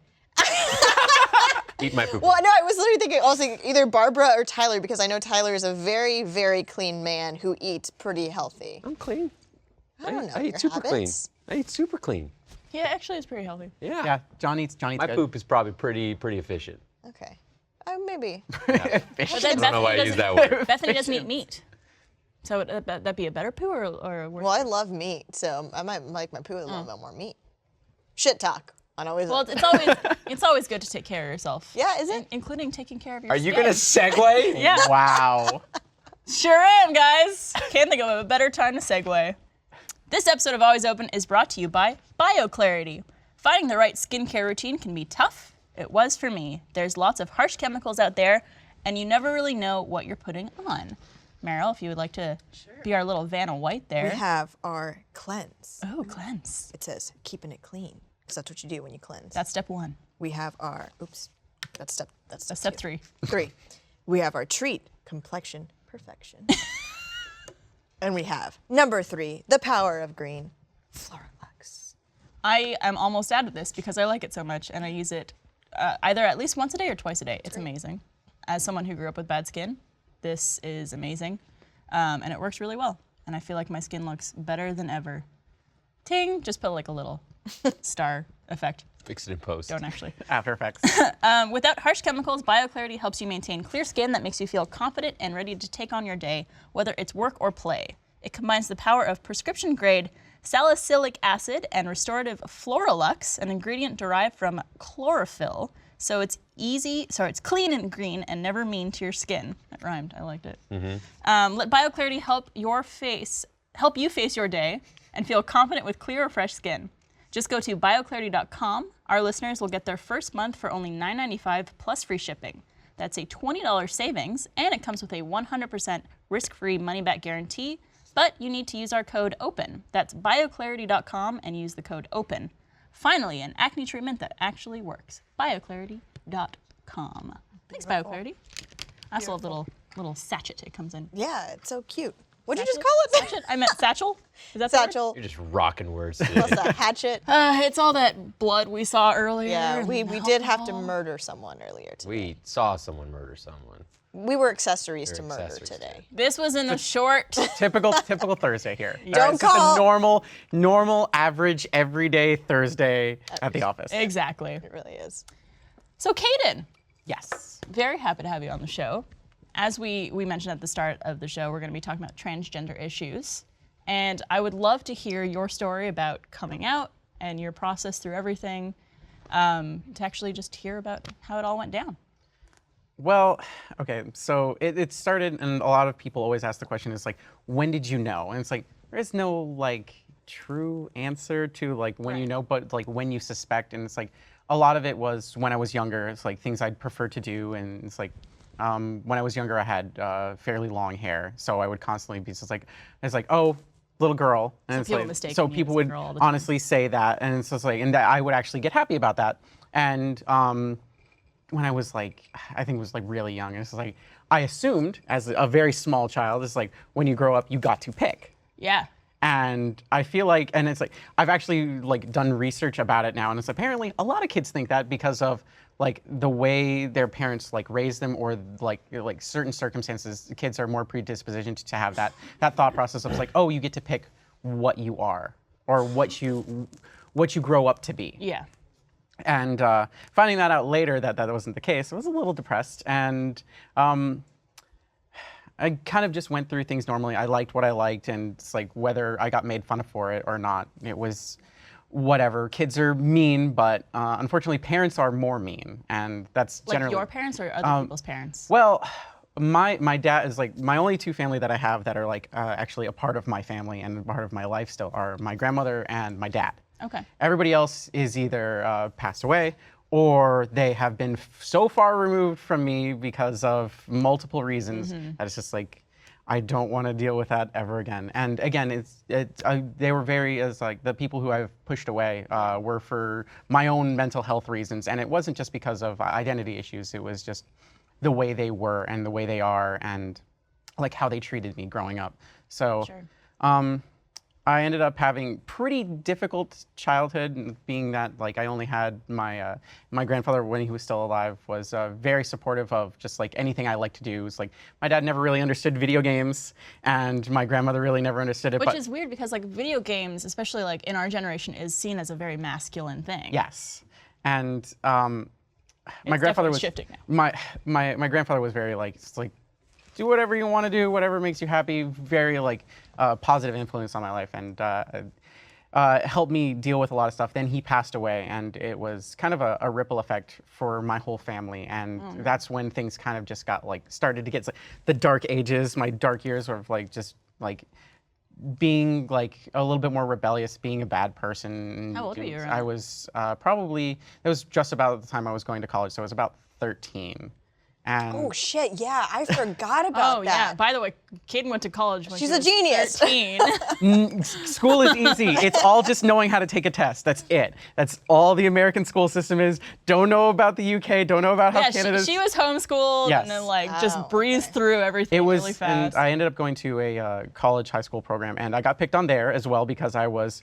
Speaker 2: Eat my poop.
Speaker 4: Well, no, I was literally thinking. I was thinking either Barbara or Tyler because I know Tyler is a very, very clean man who eats pretty healthy.
Speaker 2: I'm clean.
Speaker 4: I don't know
Speaker 2: I
Speaker 4: your
Speaker 2: eat super
Speaker 4: habits.
Speaker 2: clean. I eat super clean.
Speaker 1: Yeah, actually, it's pretty healthy.
Speaker 2: Yeah.
Speaker 3: Yeah, John eats
Speaker 2: My
Speaker 3: good.
Speaker 2: poop is probably pretty efficient.
Speaker 4: Okay. Maybe.
Speaker 1: But then
Speaker 2: I don't know why I use that word.
Speaker 1: Bethany doesn't eat meat. So would that be a better poo or a worse?
Speaker 4: Well, I love meat, so I might like my poo with a little bit more meat. Shit talk. I always.
Speaker 1: Well, it's always good to take care of yourself.
Speaker 4: Yeah, is it?
Speaker 1: Including taking care of your
Speaker 2: Are you
Speaker 1: skin.
Speaker 2: gonna segue?
Speaker 1: Yeah.
Speaker 3: Wow.
Speaker 1: Sure am, guys. Can't think of a better time to segue. This episode of Always Open is brought to you by BioClarity. Finding the right skincare routine can be tough. It was for me. There's lots of harsh chemicals out there, and you never really know what you're putting on. Meryl, if you would like to be our little Vanna White there.
Speaker 4: We have our cleanse.
Speaker 1: Oh, cleanse.
Speaker 4: It says keeping it clean because that's what you do when you cleanse.
Speaker 1: That's step one.
Speaker 4: We have our That's step
Speaker 1: Step
Speaker 4: two.
Speaker 1: 3.
Speaker 4: 3. We have our treat, complexion perfection. And we have number 3, the power of green, Floralux.
Speaker 1: I am almost out of this because I like it so much, and I use it either at least once a day or twice a day. It's amazing. As someone who grew up with bad skin, this is amazing, and it works really well. And I feel like my skin looks better than ever. Ting! Just put like a little star effect.
Speaker 2: Fix it in post.
Speaker 1: Don't actually.
Speaker 3: After Effects.
Speaker 1: Without harsh chemicals, BioClarity helps you maintain clear skin that makes you feel confident and ready to take on your day, whether it's work or play. It combines the power of prescription-grade salicylic acid and restorative Floralux, an ingredient derived from chlorophyll. So it's it's clean and green and never mean to your skin. That rhymed, I liked it. Let BioClarity help you face your day and feel confident with clear or fresh skin. Just go to bioclarity.com. Our listeners will get their first month for only $9.95 plus free shipping. That's a $20 savings, and it comes with a 100% risk-free money-back guarantee, but you need to use our code OPEN. That's bioclarity.com and use the code OPEN. Finally, an acne treatment that actually works. bioclarity.com. Thanks, BioClarity. I also love little sachet it comes in.
Speaker 4: Yeah, it's so cute. What'd you just
Speaker 1: Sachet?
Speaker 4: call it?
Speaker 1: Sachet? I meant satchel. Is that the word?
Speaker 4: Satchel.
Speaker 2: You're just rocking words.
Speaker 4: What's that? Hatchet.
Speaker 1: It's all that blood we saw earlier.
Speaker 4: Yeah,
Speaker 1: and
Speaker 4: we
Speaker 1: the
Speaker 4: did have to
Speaker 1: alcohol.
Speaker 4: murder someone earlier today.
Speaker 2: We saw someone murder someone.
Speaker 4: We were accessories to
Speaker 2: We're
Speaker 4: murder
Speaker 2: accessories
Speaker 4: today.
Speaker 1: This was in a short.
Speaker 3: typical Thursday here.
Speaker 4: Don't
Speaker 3: It's just
Speaker 4: call-
Speaker 3: a normal, average, everyday Thursday at the office.
Speaker 1: Exactly.
Speaker 4: It really is.
Speaker 1: So, Kaden,
Speaker 3: Yes.
Speaker 1: very happy to have you on the show. As we mentioned at the start of the show, we're going to be talking about transgender issues. And I would love to hear your story about coming out and your process through everything, to actually just hear about how it all went down.
Speaker 3: Well, okay, so it started, and a lot of people always ask the question, is like, when did you know? And it's like, there is no like true answer to like when you know, but like when you suspect. And it's like, a lot of it was when I was younger. It's like things I'd prefer to do, and it's like, when I was younger, I had fairly long hair, so I would constantly be just like, it's like, oh, little girl, and it's
Speaker 1: people
Speaker 3: like,
Speaker 1: mistake
Speaker 3: so
Speaker 1: you
Speaker 3: people
Speaker 1: as a
Speaker 3: would
Speaker 1: girl all the time.
Speaker 3: honestly say that, and it's just like, and that I would actually get happy about that, and when I was like, I think it was like really young. It's like I assumed as a very small child, it's like when you grow up, you got to pick.
Speaker 1: Yeah.
Speaker 3: And I feel like, and it's like, I've actually like done research about it now, and it's apparently a lot of kids think that because of like the way their parents like raised them, or like certain circumstances, kids are more predispositioned to have that thought process of like, oh, you get to pick what you are or what you grow up to be.
Speaker 1: Yeah.
Speaker 3: And finding that out later that wasn't the case, I was a little depressed, and I kind of just went through things normally. I liked what I liked, and it's like whether I got made fun of for it or not, it was whatever. Kids are mean, but unfortunately parents are more mean, and that's
Speaker 1: Like
Speaker 3: generally...
Speaker 1: your parents or other people's parents?
Speaker 3: Well, my dad is like, my only two family that I have that are like actually a part of my family and a part of my life still are my grandmother and my dad.
Speaker 1: Okay.
Speaker 3: Everybody else is either passed away, or they have been so far removed from me because of multiple reasons that it's just like, I don't want to deal with that ever again. And again, they were very, as like the people who I've pushed away were for my own mental health reasons, and it wasn't just because of identity issues. It was just the way they were and the way they are, and like how they treated me growing up. So.
Speaker 1: Sure.
Speaker 3: I ended up having pretty difficult childhood, being that like I only had my my grandfather when he was still alive was very supportive of just like anything I like to do. It's like my dad never really understood video games, and my grandmother really never understood it.
Speaker 1: Which is weird because like video games, especially like in our generation, is seen as a very masculine thing.
Speaker 3: Yes, and my grandfather was
Speaker 1: shifting now.
Speaker 3: My grandfather was very like, it's like, do whatever you want to do, whatever makes you happy. Very like positive influence on my life, and helped me deal with a lot of stuff. Then he passed away, and it was kind of a ripple effect for my whole family. And that's when things kind of just got like, started to get like, the dark ages, my dark years of like just like being like a little bit more rebellious, being a bad person.
Speaker 1: How old were you around?
Speaker 3: I was probably, it was just about the time I was going to college, so I was about 13. And
Speaker 4: Oh shit! Yeah, I forgot about
Speaker 1: Oh
Speaker 4: that.
Speaker 1: yeah. By the way, Kaden went to college when
Speaker 4: She's
Speaker 1: she
Speaker 4: a
Speaker 1: was
Speaker 4: genius.
Speaker 1: 13.
Speaker 3: school is easy. It's all just knowing how to take a test. That's it. That's all the American school system is. Don't know about the UK. Don't know about how
Speaker 1: Yeah,
Speaker 3: Canada's.
Speaker 1: she was homeschooled
Speaker 3: Yes.
Speaker 1: and then like just
Speaker 4: Oh,
Speaker 1: breezed
Speaker 4: okay.
Speaker 1: through everything
Speaker 3: It was,
Speaker 1: really
Speaker 3: and
Speaker 1: fast.
Speaker 3: I ended up going to a college high school program, and I got picked on there as well because I was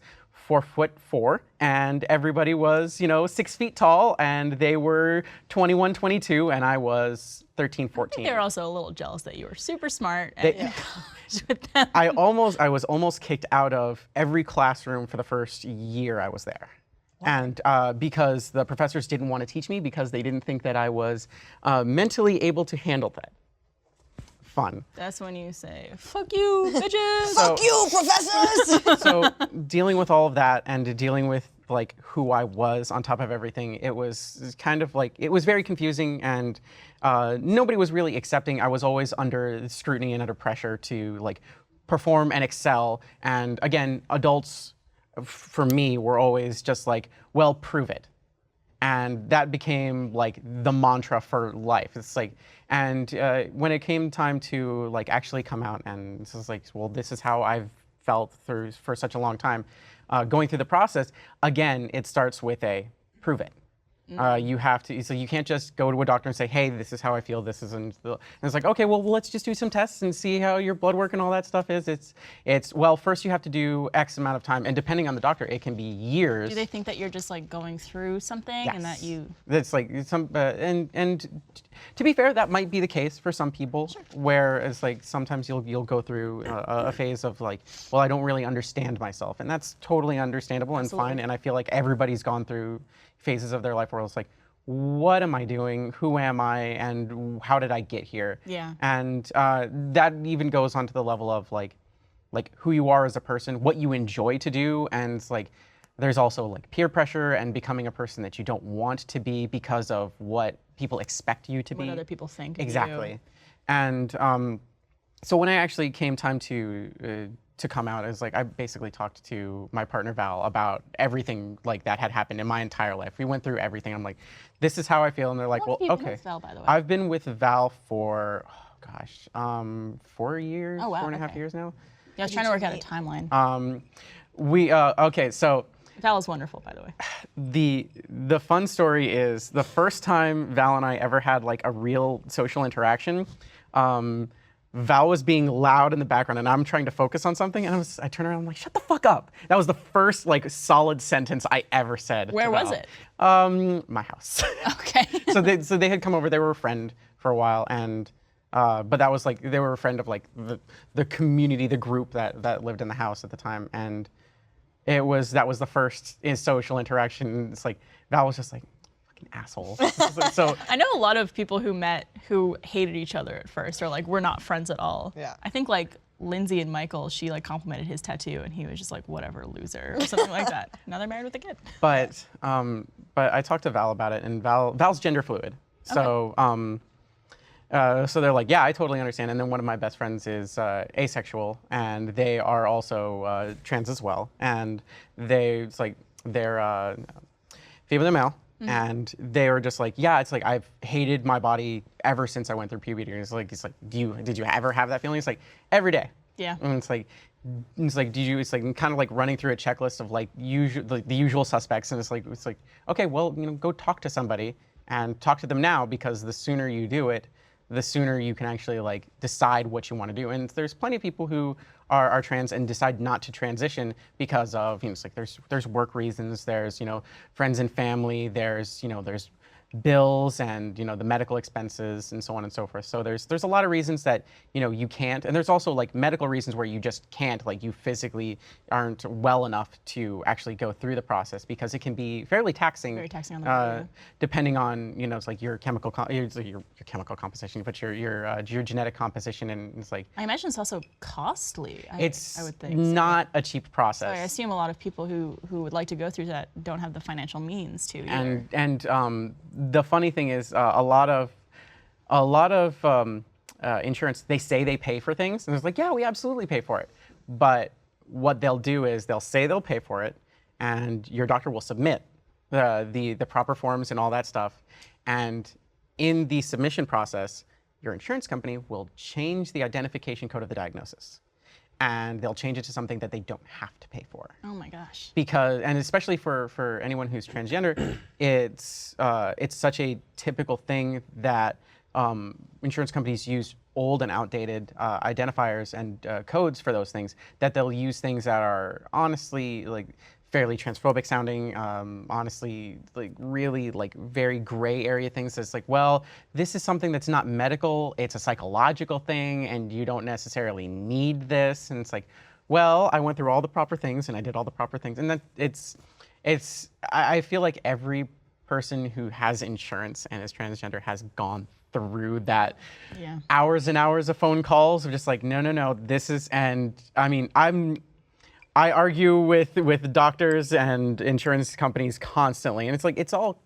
Speaker 3: 4'4", and everybody was, 6 feet tall, and they were 21, 22, and I was 13, 14.
Speaker 1: They were also a little jealous that you were super smart and
Speaker 3: They-
Speaker 1: in college with them.
Speaker 3: I was almost kicked out of every classroom for the first year I was there. And because the professors didn't want to teach me because they didn't think that I was mentally able to handle that. Fun.
Speaker 1: That's when you say, "Fuck you, bitches."
Speaker 4: Fuck you, professors!
Speaker 3: So dealing with all of that and dealing with like who I was on top of everything, it was kind of like, it was very confusing, and nobody was really accepting. I was always under scrutiny and under pressure to like perform and excel. And again, adults for me were always just like, well, prove it. And that became like the mantra for life. It's like, and when it came time to like actually come out, and this is like, well, this is how I've felt through for such a long time. Going through the process, again, it starts with a prove it. You have to, so you can't just go to a doctor and say, hey, this is how I feel, this isn't, and it's like, okay, well, let's just do some tests and see how your blood work and all that stuff is. It's well, first you have to do X amount of time, and depending on the doctor, it can be years.
Speaker 1: Do they think that you're just like going through something and that you?
Speaker 3: It's like some, and to be fair, that might be the case for some people, where it's like sometimes you'll go through a phase of like, well, I don't really understand myself, and that's totally understandable and
Speaker 1: Absolutely.
Speaker 3: fine. And I feel like everybody's gone through phases of their life where it's like, what am I doing? Who am I? And how did I get here?
Speaker 1: Yeah.
Speaker 3: And that even goes on to the level of like who you are as a person, what you enjoy to do, and it's like there's also like peer pressure and becoming a person that you don't want to be because of what people expect you to
Speaker 1: What
Speaker 3: be.
Speaker 1: other people think of
Speaker 3: Exactly.
Speaker 1: you.
Speaker 3: And so when I actually came time to come out, it was like I basically talked to my partner Val about everything like that had happened in my entire life. We went through everything. I'm like, this is how I feel, and they're like,
Speaker 1: How long
Speaker 3: well,
Speaker 1: have you been
Speaker 3: okay.
Speaker 1: with Val, by the way?
Speaker 3: I've been with Val for, 4 years,
Speaker 1: Oh, wow,
Speaker 3: 4.5
Speaker 1: okay.
Speaker 3: years now.
Speaker 1: Yeah, I was trying to work out a timeline.
Speaker 3: Okay, so
Speaker 1: Val is wonderful, by the way.
Speaker 3: The fun story is the first time Val and I ever had like a real social interaction. Val was being loud in the background, and I'm trying to focus on something, and I turned around, I'm like, "Shut the fuck up!" That was the first like solid sentence I ever said.
Speaker 1: Where
Speaker 3: to
Speaker 1: was
Speaker 3: Val.
Speaker 1: it?
Speaker 3: My house.
Speaker 1: Okay.
Speaker 3: so they had come over. They were a friend for a while, and but that was like they were a friend of like the community, the group that lived in the house at the time, and that was the first social interaction. It's like Val was just like, fucking asshole. So
Speaker 1: I know a lot of people who met who hated each other at first, or like we're not friends at all.
Speaker 4: Yeah.
Speaker 1: I think like Lindsay and Michael, she like complimented his tattoo, and he was just like, whatever, loser, or something like that. Now they're married with a kid.
Speaker 3: But I talked to Val about it, and Val's gender fluid. So so they're like, yeah, I totally understand. And then one of my best friends is asexual, and they are also trans as well. And they're female to male, and they were just like, yeah, it's like I've hated my body ever since I went through puberty. And it's like, did you ever have that feeling? It's like every day.
Speaker 1: Yeah.
Speaker 3: And it's like, it's like kind of like running through a checklist of like the usual suspects, and it's like, okay, well, go talk to somebody and talk to them now, because the sooner you do it, the sooner you can actually like decide what you want to do. And there's plenty of people who are trans and decide not to transition because of, it's like there's work reasons, there's, friends and family, there's bills and, the medical expenses and so on and so forth. So there's a lot of reasons that, you can't, and there's also like medical reasons where you just can't, like you physically aren't well enough to actually go through the process, because it can be fairly taxing.
Speaker 1: Very taxing on the body, yeah.
Speaker 3: Depending on, it's like your chemical composition, but your genetic composition, and it's like.
Speaker 1: I imagine it's also costly. I would think.
Speaker 3: Not a cheap process.
Speaker 1: So I assume a lot of people who would like to go through that don't have the financial means to either.
Speaker 3: And the funny thing is, a lot of insurance, they say they pay for things, and it's like, yeah, we absolutely pay for it. But what they'll do is they'll say they'll pay for it, and your doctor will submit the proper forms and all that stuff. And in the submission process, your insurance company will change the identification code of the diagnosis, and they'll change it to something that they don't have to pay for.
Speaker 1: Oh my gosh.
Speaker 3: Because, and especially for anyone who's transgender, it's such a typical thing that insurance companies use old and outdated identifiers and codes for those things, that they'll use things that are honestly like fairly transphobic sounding, honestly, like really like very gray area things. That's like, well, this is something that's not medical, it's a psychological thing, and you don't necessarily need this. And it's like, well, I went through all the proper things and I did all the proper things. And that I feel like every person who has insurance and is transgender has gone through that.
Speaker 1: Yeah.
Speaker 3: Hours and hours of phone calls of just like, no, this is, and I mean, I argue with doctors and insurance companies constantly, and it's like, it's all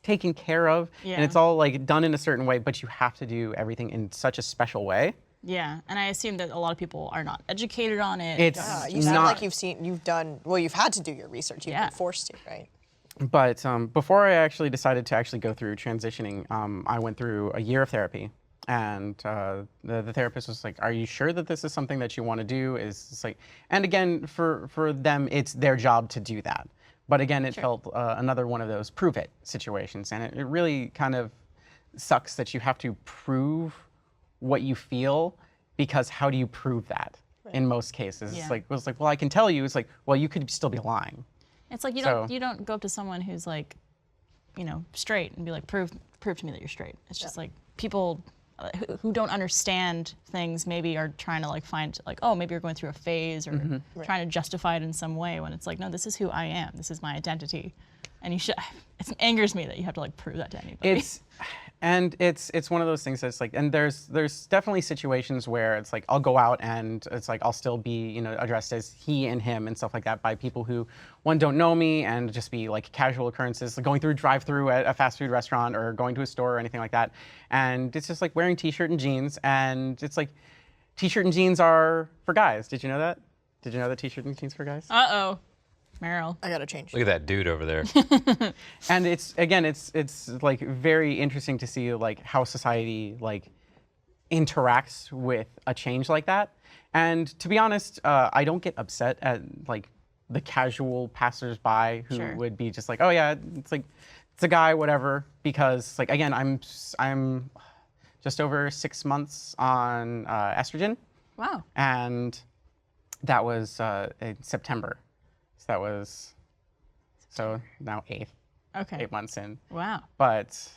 Speaker 3: taken care of,
Speaker 1: Yeah.
Speaker 3: and it's all like done in a certain way, but you have to do everything in such a special way.
Speaker 1: Yeah, and I assume that a lot of people are not educated on it.
Speaker 3: It's
Speaker 4: You sound
Speaker 3: not,
Speaker 4: like you've had to do your research. You've been forced to, right?
Speaker 3: But before I actually decided to actually go through transitioning, I went through a year of therapy, and the therapist was like, "Are you sure that this is something that you want to do?" It's like, and again, for them, it's their job to do that. But again, it felt another one of those prove it situations, and it really kind of sucks that you have to prove what you feel, because how do you prove that in most cases?
Speaker 1: Yeah.
Speaker 3: It was like, well, I can tell you. It's like, well, you could still be lying.
Speaker 1: It's like you don't go up to someone who's like, straight and be like, prove to me that you're straight. It's just like people who don't understand things maybe are trying to like find like, oh, maybe you're going through a phase, or trying to justify it in some way, when it's like, no, this is who I am. This is my identity. And you should, it angers me that you have to like prove that to anybody.
Speaker 3: It's one of those things that's like, and there's definitely situations where it's like I'll go out and it's like I'll still be addressed as he and him and stuff like that by people who, one, don't know me, and just be like casual occurrences, like going through a drive-through at a fast food restaurant or going to a store or anything like that, and it's just like wearing t-shirt and jeans, and it's like t-shirt and jeans are for guys. Did you know that? Did you know that t-shirt and jeans for guys?
Speaker 1: Uh-oh. Meryl.
Speaker 4: I gotta change.
Speaker 2: Look at that dude over there.
Speaker 3: And it's like very interesting to see like how society like interacts with a change like that. And to be honest, I don't get upset at like the casual passersby who
Speaker 1: Sure.
Speaker 3: would be just like, oh yeah, it's like it's a guy, whatever. Because like again, I'm just over 6 months on estrogen,
Speaker 1: Wow.
Speaker 3: and that was in September. So that was now
Speaker 1: Okay.
Speaker 3: 8 months in.
Speaker 1: Wow.
Speaker 3: But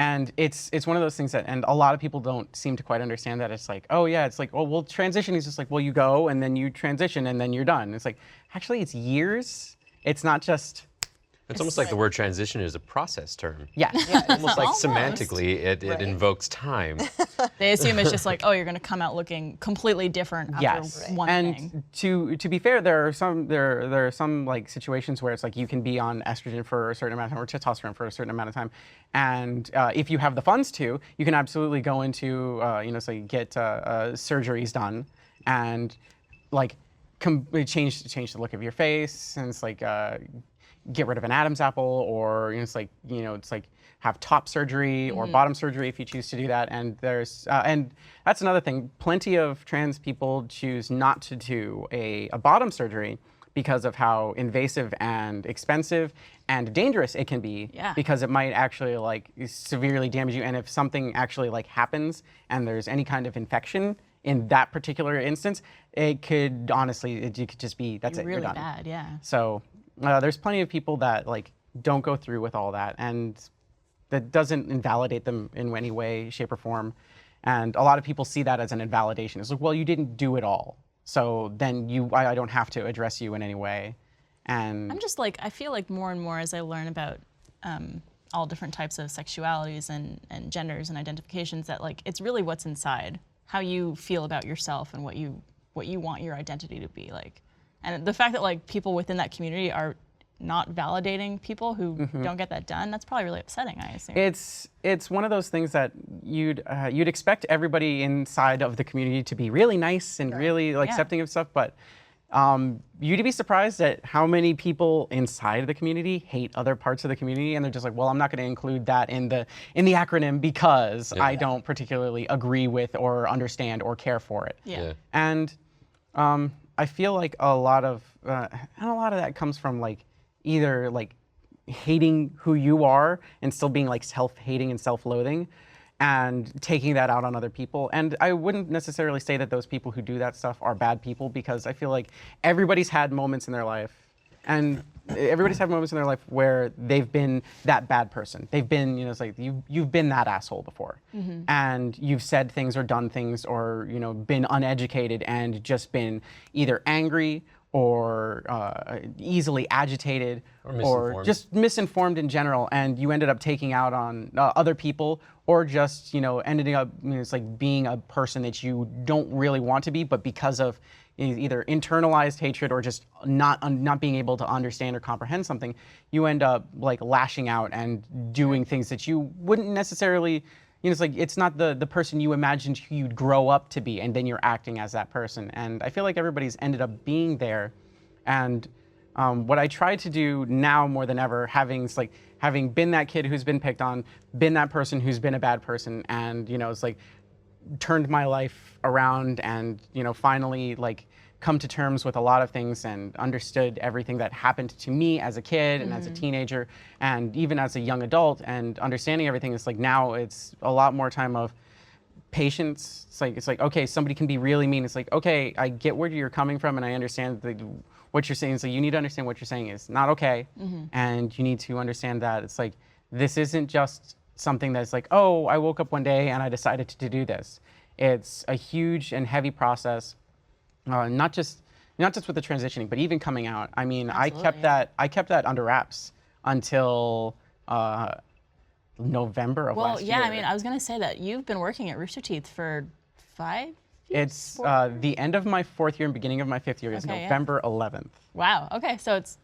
Speaker 3: and it's one of those things that, and a lot of people don't seem to quite understand that. It's like, oh yeah, it's like, oh well, transition is just like, well, you go and then you transition and then you're done. It's like, actually, it's years. It's not just.
Speaker 2: It's almost like the word transition is a process term.
Speaker 3: Yeah.
Speaker 2: Almost like
Speaker 1: Almost.
Speaker 2: semantically, it
Speaker 4: Right.
Speaker 2: invokes time.
Speaker 1: They assume it's just like, oh, you're going to come out looking completely different after
Speaker 3: Yes,
Speaker 1: one
Speaker 3: and
Speaker 1: thing.
Speaker 3: to be fair, there are some like situations where it's like you can be on estrogen for a certain amount of time or testosterone for a certain amount of time, and if you have the funds to, you can absolutely go into say get surgeries done, and like change the look of your face, and it's like get rid of an Adam's apple, or it's like have top surgery or bottom surgery if you choose to do that. And there's and that's another thing. Plenty of trans people choose not to do a bottom surgery because of how invasive and expensive and dangerous it can be.
Speaker 1: Yeah.
Speaker 3: Because it might actually like severely damage you. And if something actually like happens and there's any kind of infection in that particular instance, it could honestly, it could just be that's it.
Speaker 1: Really
Speaker 3: You're done.
Speaker 1: bad, yeah.
Speaker 3: So there's plenty of people that like don't go through with all that, and that doesn't invalidate them in any way, shape, or form. And a lot of people see that as an invalidation. It's like, well, you didn't do it all, so then I don't have to address you in any way. And
Speaker 1: I'm just like, I feel like more and more as I learn about all different types of sexualities and genders and identifications, that like it's really what's inside, how you feel about yourself and what you want your identity to be like. And the fact that like people within that community are not validating people who don't get that done, that's probably really upsetting, I assume.
Speaker 3: it's one of those things that you'd expect everybody inside of the community to be really nice and really like
Speaker 1: Yeah.
Speaker 3: accepting of stuff, but you'd be surprised at how many people inside of the community hate other parts of the community, and they're just like, well, I'm not going to include that in the acronym because I don't particularly agree with or understand or care for it.
Speaker 1: Yeah.
Speaker 3: And I feel like a lot of that comes from like either like hating who you are and still being like self-hating and self-loathing, and taking that out on other people. And I wouldn't necessarily say that those people who do that stuff are bad people, because I feel like everybody's had moments in their life, and everybody's had moments in their life where they've been that bad person. They've been, it's like you've been that asshole before, and you've said things or done things, or been uneducated and just been either angry or easily agitated or
Speaker 2: misinformed.
Speaker 3: just misinformed in general, and you ended up taking out on other people, or just ending up it's like being a person that you don't really want to be, but because of either internalized hatred or just not being able to understand or comprehend something, you end up like lashing out and doing things that you wouldn't necessarily. It's like it's not the person you imagined you'd grow up to be, and then you're acting as that person. And I feel like everybody's ended up being there. And what I try to do now more than ever, having been that kid who's been picked on, been that person who's been a bad person, and it's like turned my life around, and finally like come to terms with a lot of things and understood everything that happened to me as a kid and as a teenager and even as a young adult, and understanding everything. It's like now it's a lot more time of patience. It's like okay, somebody can be really mean. It's like, okay, I get where you're coming from and I understand what you're saying. So you need to understand what you're saying is not okay, and you need to understand that it's like this isn't just something that's like, oh, I woke up one day and I decided to do this. It's a huge and heavy process. Not just with the transitioning, but even coming out. I mean,
Speaker 1: Absolutely,
Speaker 3: I kept that under wraps until November of last year.
Speaker 1: Well, yeah, I mean, I was gonna say that you've been working at Rooster Teeth for 5 years?
Speaker 3: It's
Speaker 1: 4
Speaker 3: the end of my 4th year and beginning of my 5th year is
Speaker 1: Okay, yeah.
Speaker 3: November 11th.
Speaker 1: Wow, okay, so it's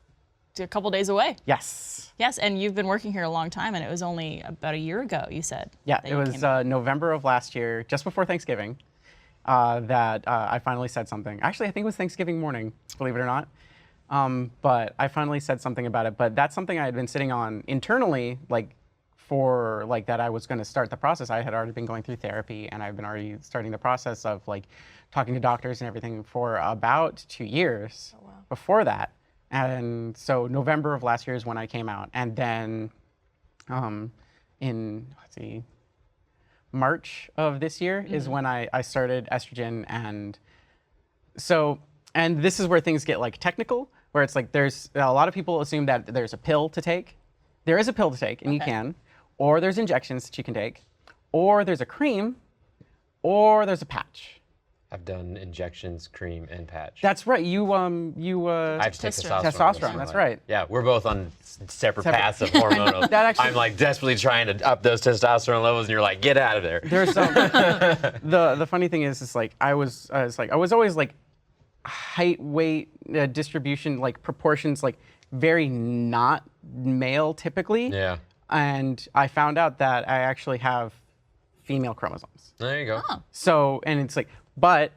Speaker 1: a couple days away.
Speaker 3: Yes.
Speaker 1: Yes, and you've been working here a long time, and it was only about a year ago, you said.
Speaker 3: Yeah,
Speaker 1: that
Speaker 3: it
Speaker 1: you
Speaker 3: was
Speaker 1: came in.
Speaker 3: November of last year, just before Thanksgiving, that I finally said something. Actually, I think it was Thanksgiving morning, believe it or not. But I finally said something about it. But that's something I had been sitting on internally, like for like that I was going to start the process, I had already been going through therapy, and I've been already starting the process of like talking to doctors and everything for about 2 years before that. And so November of last year is when I came out, and then in March of this year is when I started estrogen. And so, and this is where things get like technical, where it's like there's a lot of people assume that there's a pill to take. There is a pill to take, and you can, or there's injections that you can take, or there's a cream, or there's a patch.
Speaker 2: I've done injections, cream, and patch.
Speaker 3: That's right. I
Speaker 2: have to take
Speaker 3: testosterone. That's right.
Speaker 2: Yeah, we're both on separate paths of hormonal. I'm like desperately trying to up those testosterone levels, and you're like, get out of there.
Speaker 3: There's the funny thing is like I was always like height, weight, distribution, like proportions, like very not male typically.
Speaker 2: Yeah.
Speaker 3: And I found out that I actually have female chromosomes.
Speaker 2: There you go.
Speaker 1: Oh.
Speaker 3: So, and it's like, but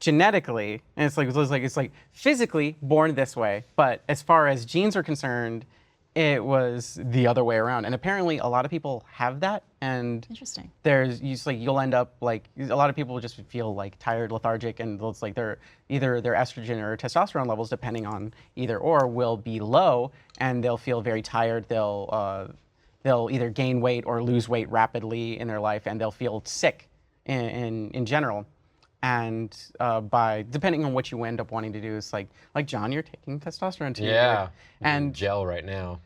Speaker 3: genetically, and it's like physically born this way, but as far as genes are concerned, it was the other way around. And apparently a lot of people have that, and
Speaker 1: Interesting.
Speaker 3: you'll end up like, a lot of people just feel like tired, lethargic, and it's like either their estrogen or testosterone levels, depending on either or, will be low, and they'll feel very tired. They'll either gain weight or lose weight rapidly in their life, and they'll feel sick in general. And by depending on what you end up wanting to do, is like John, you're taking testosterone too.
Speaker 2: Yeah.
Speaker 3: And
Speaker 2: gel right now.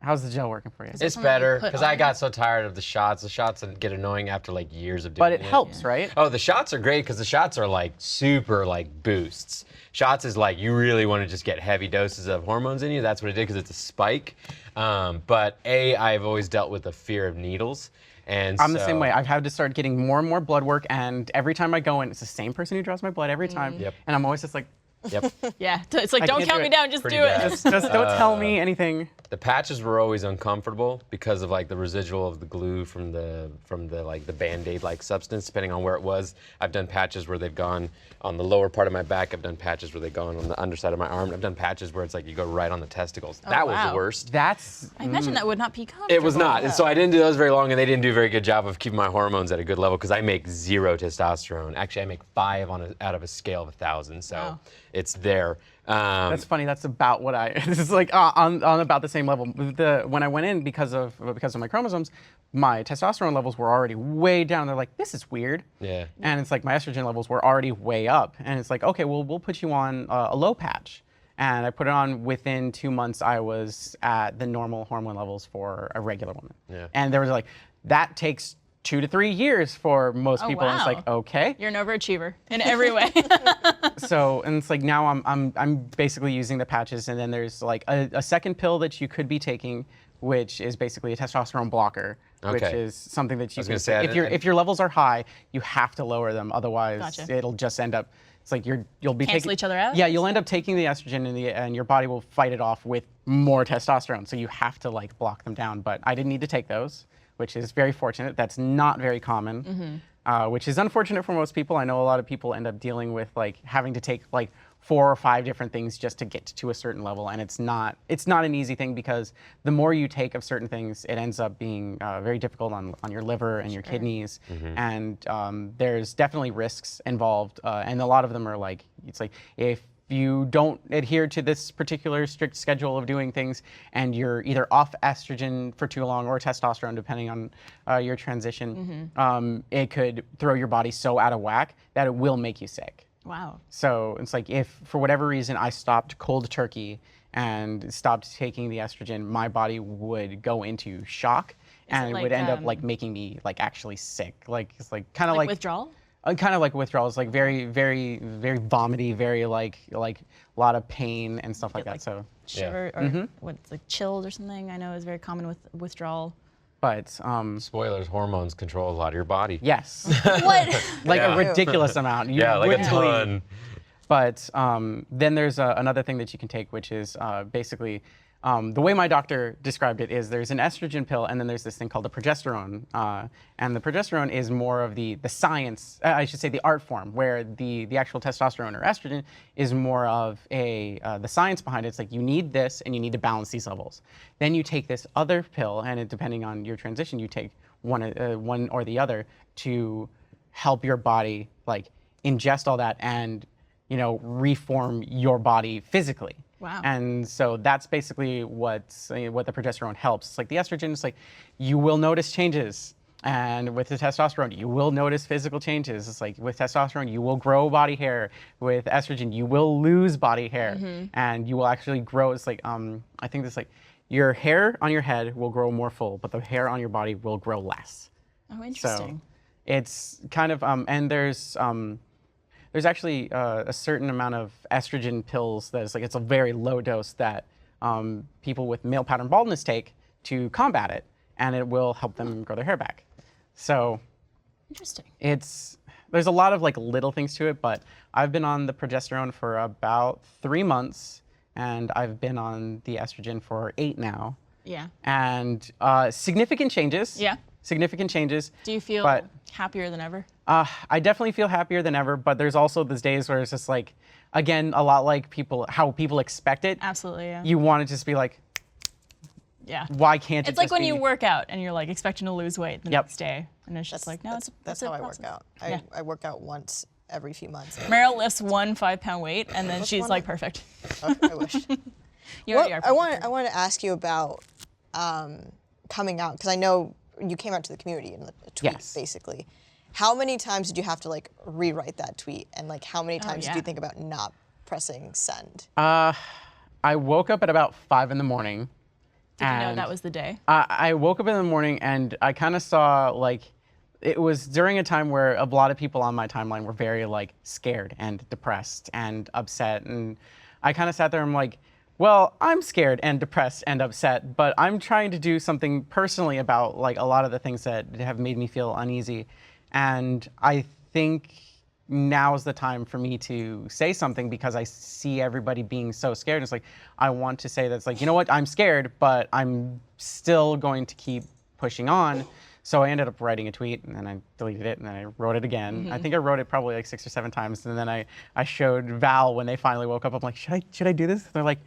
Speaker 3: how's the gel working for you?
Speaker 2: It's
Speaker 1: something
Speaker 2: better
Speaker 1: you put
Speaker 2: because I
Speaker 1: on?
Speaker 2: got so tired of the shots. The shots get annoying after like years of doing
Speaker 3: But it helps, right?
Speaker 2: Oh, the shots are great because the shots are like super like boosts. Shots is like you really want to just get heavy doses of hormones in you. That's what it did because it's a spike. But I've always dealt with the fear of needles. And
Speaker 3: I'm the same way. I've had to start getting more and more blood work, and every time I go in, it's the same person who draws my blood every time.
Speaker 2: Yep.
Speaker 3: And I'm always just like,
Speaker 2: Yep.
Speaker 1: Yeah, it's like, don't
Speaker 3: can't
Speaker 1: count
Speaker 3: do
Speaker 1: me
Speaker 3: it.
Speaker 1: down, just
Speaker 2: Pretty
Speaker 1: do
Speaker 2: bad.
Speaker 1: it.
Speaker 3: just don't tell me anything.
Speaker 2: The patches were always uncomfortable because of like the residual of the glue from the like the Band-Aid like substance, depending on where it was. I've done patches where they've gone on the lower part of my back. I've done patches where they've gone on the underside of my arm. I've done patches where it's like you go right on the testicles. That was
Speaker 1: wow.
Speaker 2: the worst.
Speaker 3: That's
Speaker 1: I imagine that would not be comfortable.
Speaker 2: It was not. And so I didn't do those very long, and they didn't do a very good job of keeping my hormones at a good level because I make 0 testosterone. Actually, I make 5 out of a scale of 1,000, so
Speaker 1: Wow.
Speaker 2: it's there.
Speaker 3: That's funny. That's about what I. This is like on about the same level. When I went in because of my chromosomes, my testosterone levels were already way down. They're like, this is weird.
Speaker 2: Yeah.
Speaker 3: And it's like my estrogen levels were already way up. And it's like, okay, well, we'll put you on a low patch. And I put it on within 2 months. I was at the normal hormone levels for a regular woman.
Speaker 2: Yeah.
Speaker 3: And there was like, that takes 2 to 3 years for most people. And it's
Speaker 1: wow.
Speaker 3: like, okay.
Speaker 1: You're an overachiever in every way.
Speaker 3: So, and it's like now I'm basically using the patches, and then there's like a second pill that you could be taking, which is basically a testosterone blocker, which
Speaker 2: Okay.
Speaker 3: is something that you
Speaker 2: gonna
Speaker 3: can
Speaker 2: say,
Speaker 3: if your levels are high, you have to lower them, otherwise
Speaker 1: Gotcha.
Speaker 3: it'll just end up. It's like you'll be
Speaker 1: Cancel
Speaker 3: taking
Speaker 1: each other out?
Speaker 3: Yeah, you'll end up taking the estrogen and your body will fight it off with more testosterone. So you have to like block them down. But I didn't need to take those, which is very fortunate. That's not very common, which is unfortunate for most people. I know a lot of people end up dealing with like having to take like 4 or 5 different things just to get to a certain level, and it's not an easy thing because the more you take of certain things, it ends up being very difficult on your liver and your kidneys, and there's definitely risks involved, and a lot of them are like, it's like if you don't adhere to this particular strict schedule of doing things and you're either off estrogen for too long or testosterone, depending on your transition, it could throw your body so out of whack that it will make you sick.
Speaker 1: Wow.
Speaker 3: So it's like if for whatever reason I stopped cold turkey and stopped taking the estrogen, my body would go into shock and it would
Speaker 1: like,
Speaker 3: end up like making me like actually sick. Like it's like kind of
Speaker 1: Like
Speaker 3: like
Speaker 1: withdrawal?
Speaker 3: kind of like withdrawals, like very, very, very vomity, very like a lot of pain and stuff like that.
Speaker 1: like-
Speaker 3: So,
Speaker 1: Shiver or what's like chilled or something? I know is very common with withdrawal.
Speaker 3: but
Speaker 2: Spoilers, hormones control a lot of your body.
Speaker 3: yes,
Speaker 4: What?
Speaker 3: like
Speaker 2: Yeah.
Speaker 3: a ridiculous amount. You
Speaker 2: Yeah, like a
Speaker 3: wouldn't believe.
Speaker 2: ton.
Speaker 3: But then there's another thing that you can take, which is basically the way my doctor described it is there's an estrogen pill and then there's this thing called the progesterone. And the progesterone is more of the science, I should say the art form, where the actual testosterone or estrogen is more of the science behind it. It's like you need this and you need to balance these levels. Then you take this other pill, and depending on your transition, you take one or the other to help your body like ingest all that and reform your body physically.
Speaker 1: Wow.
Speaker 3: And so that's basically what the progesterone helps. It's like the estrogen is like you will notice changes, and with the testosterone you will notice physical changes. It's like with testosterone you will grow body hair. With estrogen you will lose body hair, and you will actually grow. It's like I think it's like your hair on your head will grow more full, but the hair on your body will grow less.
Speaker 1: Oh, interesting.
Speaker 3: So it's kind of and there's actually a certain amount of estrogen pills that is like it's a very low dose that people with male pattern baldness take to combat it, and it will help them grow their hair back. So
Speaker 1: Interesting.
Speaker 3: There's a lot of like little things to it, but I've been on the progesterone for about 3 months, and I've been on the estrogen for 8 now.
Speaker 1: Yeah.
Speaker 3: And significant changes.
Speaker 1: Yeah.
Speaker 3: Significant changes.
Speaker 1: Do you feel
Speaker 3: but
Speaker 1: happier than ever?
Speaker 3: I definitely feel happier than ever, but there's also those days where it's just like, again, a lot like how people expect it.
Speaker 1: Absolutely, yeah.
Speaker 3: You want to just be like,
Speaker 1: yeah.
Speaker 3: why can't it
Speaker 1: It's like
Speaker 3: just
Speaker 1: when
Speaker 3: be-
Speaker 1: you work out and you're like expecting to lose weight the
Speaker 3: Yep.
Speaker 1: next day, and it's just like, no,
Speaker 4: That's
Speaker 1: it's a
Speaker 4: how I work
Speaker 1: process.
Speaker 4: out.
Speaker 1: Yeah.
Speaker 4: I work out once every few months.
Speaker 1: Meryl lifts 1 5-pound weight, and then
Speaker 4: What's
Speaker 1: she's
Speaker 4: one
Speaker 1: like,
Speaker 4: of-
Speaker 1: perfect.
Speaker 4: Okay, I wish.
Speaker 1: You already are perfect.
Speaker 4: I want to ask you about coming out, because I know you came out to the community in a tweet,
Speaker 3: Yes.
Speaker 4: basically. How many times did you have to like rewrite that tweet, and like how many times did
Speaker 1: yeah.
Speaker 4: you think about not pressing send?
Speaker 3: I woke up at about 5 in the morning.
Speaker 1: Did you know
Speaker 3: and
Speaker 1: that was the day?
Speaker 3: I woke up in the morning and I kind of saw like, it was during a time where a lot of people on my timeline were very like scared and depressed and upset. And I kind of sat there and I'm like, well, I'm scared and depressed and upset, but I'm trying to do something personally about like a lot of the things that have made me feel uneasy. And I think now's the time for me to say something because I see everybody being so scared. It's like, I want to say that it's like, you know what, I'm scared, but I'm still going to keep pushing on. So I ended up writing a tweet, and then I deleted it, and then I wrote it again. I think I wrote it probably like 6 or 7 times, and then I showed Val when they finally woke up. I'm like, should I do this? And they're like,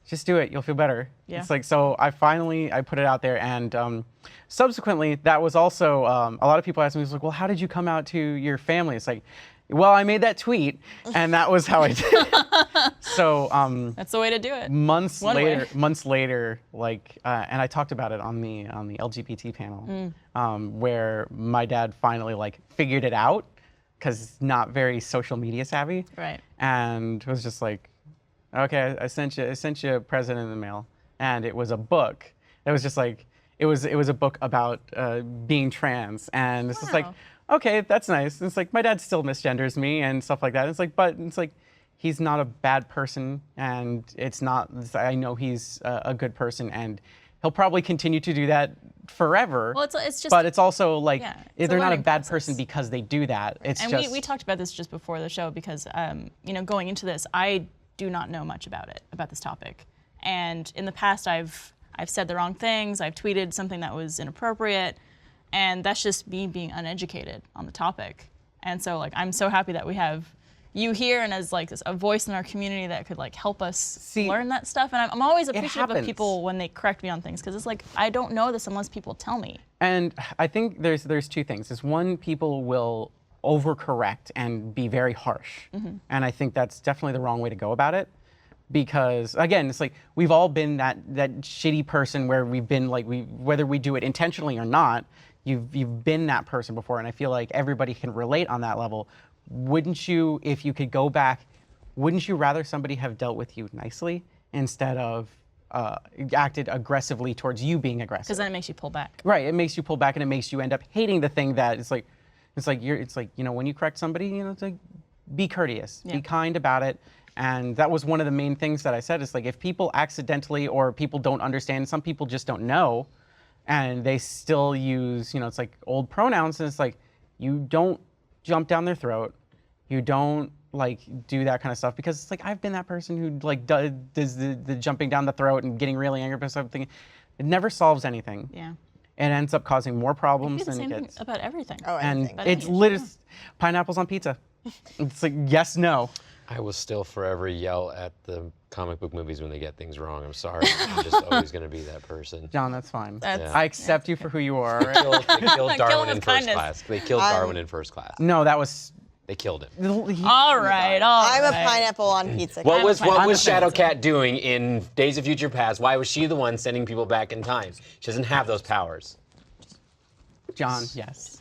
Speaker 3: just do it, you'll feel better.
Speaker 1: Yeah.
Speaker 3: It's like, so I put it out there, and subsequently, that was also, a lot of people asked me, like, well, how did you come out to your family? It's like, well, I made that tweet, and that was how I did it. So
Speaker 1: That's the way to do it.
Speaker 3: months
Speaker 1: One way.
Speaker 3: later, like, and I talked about it on the LGBT panel, where my dad finally like figured it out, because he's not very social media savvy,
Speaker 1: Right.
Speaker 3: and was just like, okay, I sent you a present in the mail, and it was a book. It was just like, it was a book about being trans, and it's just like,
Speaker 1: Wow.
Speaker 3: okay, that's nice. And it's like, my dad still misgenders me and stuff like that. It's like, but it's like, he's not a bad person, and it's not, I know he's a good person, and he'll probably continue to do that forever.
Speaker 1: Well, it's just.
Speaker 3: but it's also like,
Speaker 1: yeah, it's a
Speaker 3: they're not a
Speaker 1: learning
Speaker 3: bad
Speaker 1: process.
Speaker 3: person because they do that. It's
Speaker 1: And
Speaker 3: just,
Speaker 1: we talked about this just before the show because, going into this, I do not know much about this topic. And in the past, I've said the wrong things, I've tweeted something that was inappropriate, and that's just me being uneducated on the topic. And so, like, I'm so happy that we have you here and as like a voice in our community that could like help us learn that stuff. And I'm always appreciative of
Speaker 3: happens.
Speaker 1: people when they correct me on things because it's like I don't know this unless people tell me.
Speaker 3: And I think there's 2 things. Is one, people will overcorrect and be very harsh. And I think that's definitely the wrong way to go about it. Because again, it's like we've all been that shitty person where we've been like, whether we do it intentionally or not, you've been that person before. And I feel like everybody can relate on that level. Wouldn't you, if you could go back, wouldn't you rather somebody have dealt with you nicely instead of acted aggressively towards you being aggressive?
Speaker 1: Because then it makes you pull back.
Speaker 3: Right, it makes you pull back and it makes you end up hating the thing that it's like when you correct somebody, it's like, be courteous,
Speaker 1: Yeah.
Speaker 3: be kind about it. And that was one of the main things that I said. It's like, if people accidentally or people don't understand, some people just don't know, and they still use, it's like old pronouns, and it's like, you don't jump down their throat. You don't like do that kind of stuff because it's like I've been that person who like does the jumping down the throat and getting really angry about something. It never solves anything.
Speaker 1: Yeah.
Speaker 3: It ends up causing more
Speaker 1: It'd be
Speaker 3: problems
Speaker 1: the
Speaker 3: than it
Speaker 1: same thing
Speaker 3: gets.
Speaker 1: about everything.
Speaker 4: Oh,
Speaker 3: And
Speaker 4: anything.
Speaker 1: But
Speaker 3: it's
Speaker 1: anyways,
Speaker 3: literally pineapples on pizza. It's like yes, no.
Speaker 2: I will still forever yell at the comic book movies when they get things wrong. I'm sorry. I'm just always going to be that person.
Speaker 3: John, that's fine.
Speaker 1: That's-
Speaker 3: I accept you for who you are.
Speaker 2: They killed
Speaker 1: Kill
Speaker 2: Darwin
Speaker 1: him
Speaker 2: in
Speaker 1: with
Speaker 2: first
Speaker 1: kindness.
Speaker 2: class. They killed Darwin in first class.
Speaker 3: No, that was.
Speaker 2: They killed him.
Speaker 1: All right.
Speaker 4: I'm a pineapple on pizza.
Speaker 2: What was
Speaker 1: I'm a
Speaker 2: Shadow
Speaker 1: fan.
Speaker 2: Cat doing in Days of Future Past? Why was she the one sending people back in time? She doesn't have those powers.
Speaker 3: John, yes.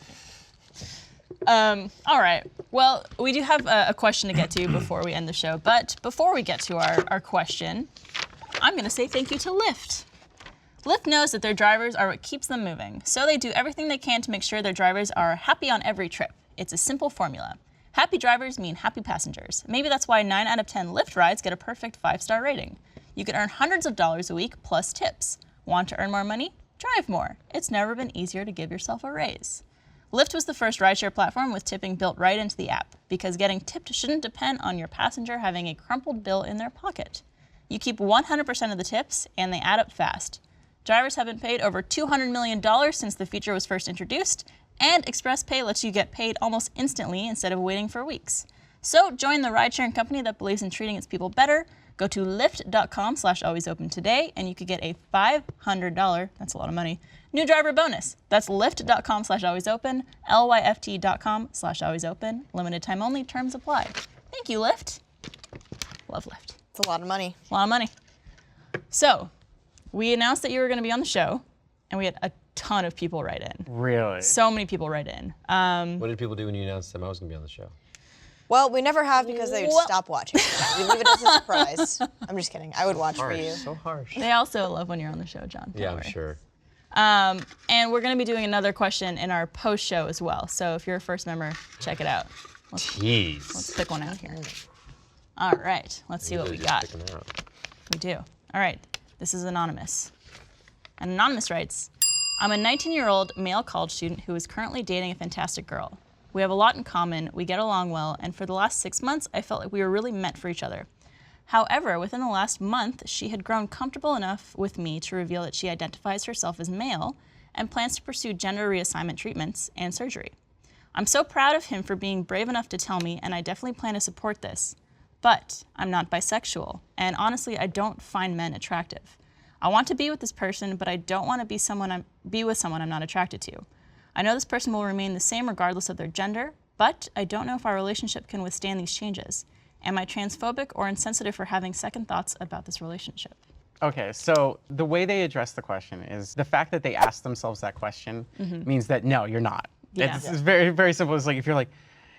Speaker 1: All right. Well, we do have a question to get to before we end the show. But before we get to our question, I'm going to say thank you to Lyft. Lyft knows that their drivers are what keeps them moving, so they do everything they can to make sure their drivers are happy on every trip. It's a simple formula. Happy drivers mean happy passengers. Maybe that's why 9 out of 10 Lyft rides get a perfect 5-star rating. You can earn hundreds of dollars a week plus tips. Want to earn more money? Drive more. It's never been easier to give yourself a raise. Lyft was the first rideshare platform with tipping built right into the app, because getting tipped shouldn't depend on your passenger having a crumpled bill in their pocket. You keep 100% of the tips, and they add up fast. Drivers have been paid over $200 million since the feature was first introduced, and Express Pay lets you get paid almost instantly instead of waiting for weeks. So join the ride-sharing company that believes in treating its people better. Go to lyft.com/alwaysopen today, and you could get a $500, that's a lot of money, new driver bonus. That's lyft.com/alwaysopen, lyft.com/alwaysopen. Limited time only, terms apply. Thank you, Lyft. Love Lyft.
Speaker 4: It's a lot of money.
Speaker 1: A lot of money. So, we announced that you were going to be on the show, and we had a ton of people write in.
Speaker 3: Really?
Speaker 1: So many people write in.
Speaker 2: What did people do when you announced them I was going to be on the show?
Speaker 4: Well, we never have because they would stop watching. We leave it as a surprise. I'm just kidding. I would watch for you.
Speaker 2: So harsh.
Speaker 1: They also love when you're on the show, John.
Speaker 2: Yeah,
Speaker 1: Don't
Speaker 2: I'm
Speaker 1: worry.
Speaker 2: sure.
Speaker 1: And we're going to be doing another question in our post show as well. So if you're a first member, check it out.
Speaker 2: Jeez.
Speaker 1: Let's pick one out here. All right, let's see what we got. We do. All right, this is Anonymous. And Anonymous writes, I'm a 19-year-old male college student who is currently dating a fantastic girl. We have a lot in common, we get along well, and for the last 6 months, I felt like we were really meant for each other. However, within the last month, she had grown comfortable enough with me to reveal that she identifies herself as male and plans to pursue gender reassignment treatments and surgery. I'm so proud of him for being brave enough to tell me, and I definitely plan to support this. But I'm not bisexual, and honestly, I don't find men attractive. I want to be with this person, but I don't want to be with someone I'm not attracted to. I know this person will remain the same regardless of their gender, but I don't know if our relationship can withstand these changes. Am I transphobic or insensitive for having second thoughts about this relationship?
Speaker 3: Okay, so the way they address the question is the fact that they ask themselves that question means that no, you're not.
Speaker 1: Yeah.
Speaker 3: It's very, very simple. It's like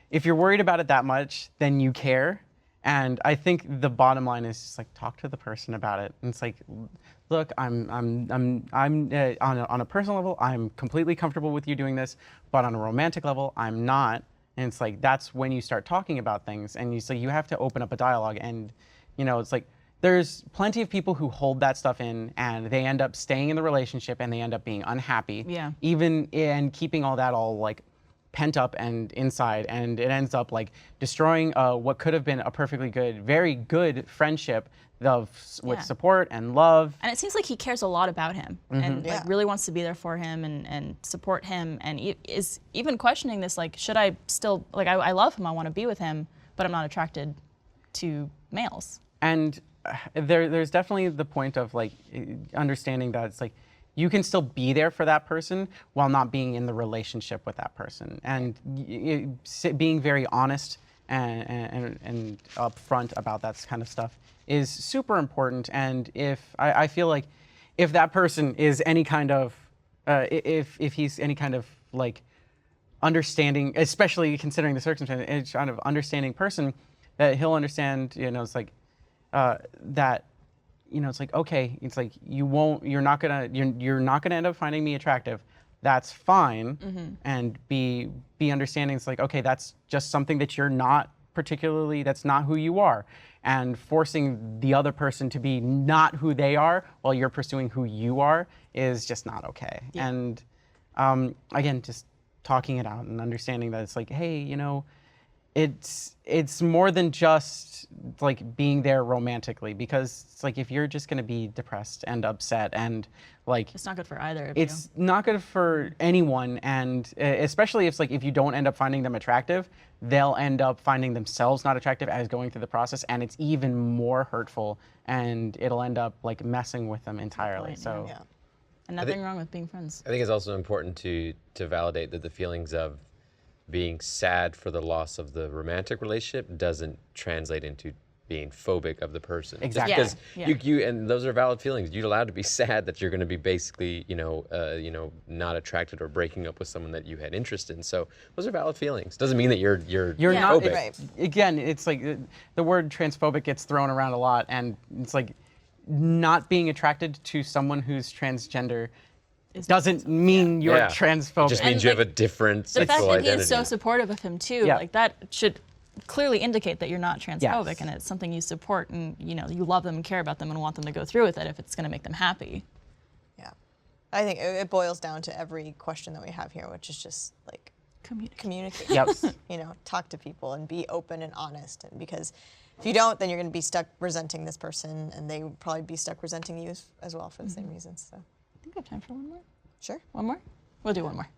Speaker 3: if you're worried about it that much, then you care. And I think the bottom line is just like talk to the person about it. And it's like, look, I'm on a personal level, I'm completely comfortable with you doing this, but on a romantic level, I'm not. And it's like that's when you start talking about things, and you have to open up a dialogue. And it's like there's plenty of people who hold that stuff in, and they end up staying in the relationship, and they end up being unhappy.
Speaker 1: Yeah.
Speaker 3: Even in keeping all that all like pent up and inside, and it ends up like destroying what could have been a perfectly good, very good friendship with support and love.
Speaker 1: And it seems like he cares a lot about him and
Speaker 4: Yeah.
Speaker 1: like really wants to be there for him and support him, and is even questioning this, like, should I still, like, I love him, I want to be with him, but I'm not attracted to males.
Speaker 3: And there's definitely the point of like understanding that it's like you can still be there for that person while not being in the relationship with that person, and being very honest and upfront about that kind of stuff is super important. And if I feel like if that person is any kind of if he's any kind of like understanding, especially considering the circumstance, it's kind of understanding person, that he'll understand, it's like that, it's like, okay, it's like you're not gonna end up finding me attractive. That's fine. And be understanding. It's like, okay, that's just something that you're not particularly, that's not who you are. And forcing the other person to be not who they are while you're pursuing who you are is just not okay.
Speaker 1: Yeah.
Speaker 3: And again, just talking it out and understanding that it's like, hey, it's more than just like being there romantically, because it's like if you're just gonna be depressed and upset and like
Speaker 1: It's not good for either of
Speaker 3: it's not good for anyone, and especially if you don't end up finding them attractive, they'll end up finding themselves not attractive as going through the process, and it's even more hurtful, and it'll end up like messing with them entirely.
Speaker 1: point,
Speaker 3: So
Speaker 4: Yeah.
Speaker 1: And nothing wrong with being friends.
Speaker 2: I think it's also important to validate that the feelings of being sad for the loss of the romantic relationship doesn't translate into being phobic of the person.
Speaker 3: Exactly.
Speaker 2: Just
Speaker 1: Yeah,
Speaker 2: because you and those are valid feelings. You're allowed to be sad that you're going to be basically, not attracted or breaking up with someone that you had interest in. So those are valid feelings. Doesn't mean that you're
Speaker 3: you're
Speaker 1: Yeah.
Speaker 3: not
Speaker 2: phobic.
Speaker 4: Right.
Speaker 3: again, it's like the word transphobic gets thrown around a lot, and it's like not being attracted to someone who's transgender doesn't mean you're
Speaker 2: Yeah.
Speaker 3: transphobic.
Speaker 2: It just means
Speaker 1: And,
Speaker 2: you have a
Speaker 1: like,
Speaker 2: different
Speaker 1: The fact
Speaker 2: sexual
Speaker 1: that
Speaker 2: identity.
Speaker 1: he is so supportive of him too,
Speaker 3: Yeah.
Speaker 1: like that should clearly indicate that you're not transphobic
Speaker 3: Yes.
Speaker 1: and it's something you support and you love them and care about them and want them to go through with it if it's going to make them happy.
Speaker 4: Yeah. I think it boils down to every question that we have here, which is just like communicate.
Speaker 3: Yep.
Speaker 4: Talk to people and be open and honest. And because if you don't, then you're going to be stuck resenting this person, and they would probably be stuck resenting you as well for the same reasons. So,
Speaker 1: I think we have time for one more.
Speaker 4: sure.
Speaker 1: One more? We'll do one more.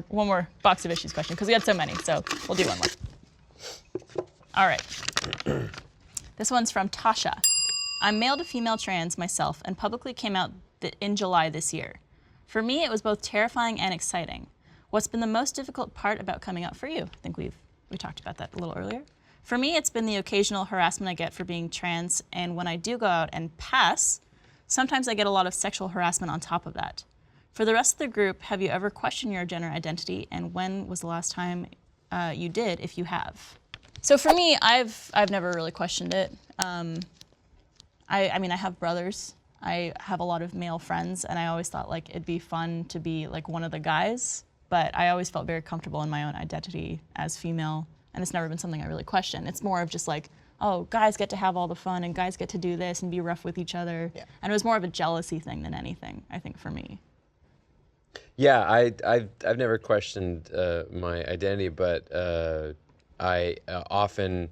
Speaker 1: One more box of issues question because we had so many, so we'll do one more. All right. This one's from Tasha. I'm male to female trans myself and publicly came out in July this year. For me, it was both terrifying and exciting. What's been the most difficult part about coming out for you? I think we talked about that a little earlier. For me, it's been the occasional harassment I get for being trans, and when I do go out and pass, sometimes I get a lot of sexual harassment on top of that. For the rest of the group, have you ever questioned your gender identity, and when was the last time you did, if you have? So for me, I've never really questioned it. I mean, I have brothers. I have a lot of male friends, and I always thought like it'd be fun to be like one of the guys, but I always felt very comfortable in my own identity as female, and it's never been something I really question. It's more of just like, oh, guys get to have all the fun, and guys get to do this and be rough with each other.
Speaker 4: Yeah.
Speaker 1: And it was more of a jealousy thing than anything, I think, for me.
Speaker 2: Yeah, I've never questioned my identity, but I often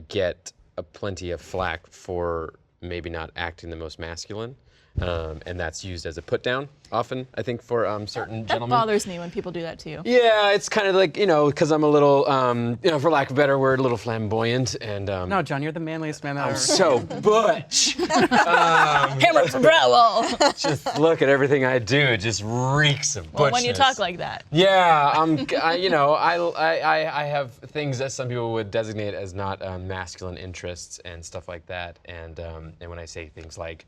Speaker 2: get plenty of flack for maybe not acting the most masculine, and that's used as a put down often, I think, for certain
Speaker 1: That
Speaker 2: gentlemen.
Speaker 1: bothers me when people do that to you.
Speaker 2: Yeah, it's kind of like, because I'm a little, for lack of a better word, a little flamboyant, and
Speaker 3: No, John, you're the manliest man that ever.
Speaker 2: so butch.
Speaker 1: Hammer for Browell.
Speaker 2: Just look at everything I do; it just reeks of butchness.
Speaker 1: Well, when you talk like that.
Speaker 2: Yeah, I have things that some people would designate as not masculine interests and stuff like that, and when I say things like,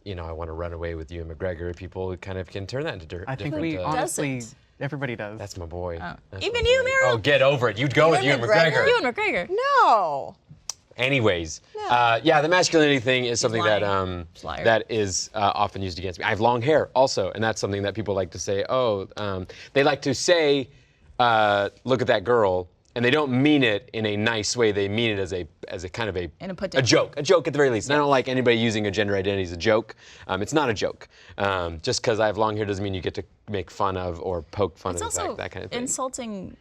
Speaker 2: I want to run away with you and McGregor, people kind of can turn that into
Speaker 3: I think
Speaker 2: different.
Speaker 3: we honestly,
Speaker 1: doesn't.
Speaker 3: everybody does.
Speaker 2: That's my boy. That's
Speaker 1: Even
Speaker 2: my
Speaker 1: you,
Speaker 2: boy.
Speaker 1: Meryl?
Speaker 2: Oh, get over it. You'd go with you and McGregor.
Speaker 1: You and McGregor.
Speaker 4: No.
Speaker 2: Anyways, the masculinity thing is something that
Speaker 1: lying. He's a liar.
Speaker 2: that is often used against me. I have long hair also, and that's something that people like to say. They like to say, "Look at that girl," and they don't mean it in a nice way. They mean it as a kind of
Speaker 1: In a put down.
Speaker 2: a joke at the very least. And I don't like anybody using a gender identity as a joke. It's not a joke. Just because I have long hair doesn't mean you get to make fun of or poke fun
Speaker 1: It's
Speaker 2: of the
Speaker 1: also
Speaker 2: fact, that kind of thing.
Speaker 1: insulting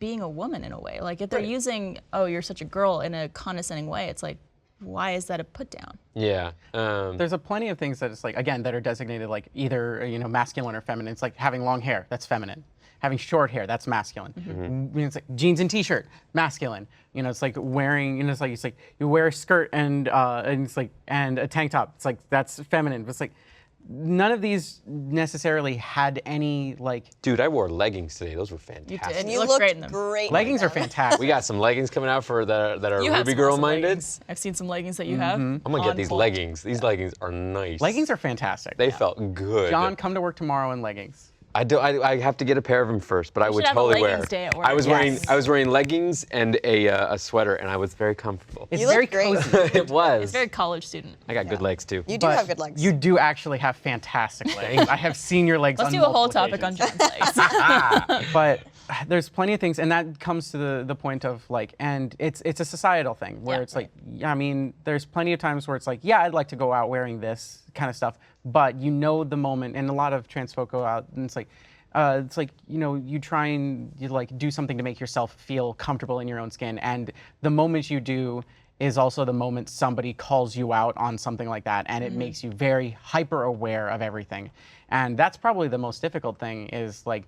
Speaker 1: being a woman in a way. Like if they're using, oh, you're such a girl in a condescending way, it's like, why is that a put down?
Speaker 2: Yeah.
Speaker 3: There's a plenty of things that it's like, again, that are designated like either masculine or feminine. It's like having long hair, that's feminine. Having short hair, that's masculine. It's like jeans and t-shirt, masculine. It's like wearing, it's like you wear a skirt and it's like and a tank top. It's like that's feminine. But it's like none of these necessarily had any like.
Speaker 2: Dude, I wore leggings today. Those were fantastic.
Speaker 1: did.
Speaker 4: And you
Speaker 1: looked
Speaker 4: looked
Speaker 1: great in them.
Speaker 4: great.
Speaker 3: Leggings are fantastic.
Speaker 2: We got some leggings coming out for that are
Speaker 1: You have
Speaker 2: Ruby
Speaker 1: some
Speaker 2: girl
Speaker 1: awesome
Speaker 2: minded.
Speaker 1: leggings. I've seen some leggings that you have.
Speaker 2: I'm gonna get
Speaker 1: on
Speaker 2: these
Speaker 1: point.
Speaker 2: leggings. These leggings are nice.
Speaker 3: Leggings are fantastic.
Speaker 2: They felt good.
Speaker 3: John, come to work tomorrow in leggings.
Speaker 2: I have to get a pair of them first, but I would
Speaker 1: should have a
Speaker 2: totally wear.
Speaker 1: leggings day at work.
Speaker 2: I was
Speaker 3: Yes.
Speaker 2: wearing leggings and a sweater, and I was very comfortable.
Speaker 3: It's
Speaker 4: You look
Speaker 3: very
Speaker 4: great.
Speaker 3: cozy.
Speaker 2: It was.
Speaker 1: It's very college student.
Speaker 2: I got good legs too.
Speaker 4: You do
Speaker 3: But
Speaker 4: have good legs.
Speaker 3: You do actually have fantastic legs. I have seen your legs.
Speaker 1: Let's
Speaker 3: on
Speaker 1: do a whole
Speaker 3: multiple
Speaker 1: topic on
Speaker 3: occasions.
Speaker 1: John's legs.
Speaker 3: But there's plenty of things, and that comes to the point of like, and it's a societal thing where
Speaker 1: Yeah,
Speaker 3: it's like, I mean, there's plenty of times where it's like, yeah, I'd like to go out wearing this kind of stuff, but the moment, and a lot of trans folk go out, and it's like, it's like, you try and you like do something to make yourself feel comfortable in your own skin, and the moment you do is also the moment somebody calls you out on something like that, and it makes you very hyper aware of everything. And that's probably the most difficult thing, is like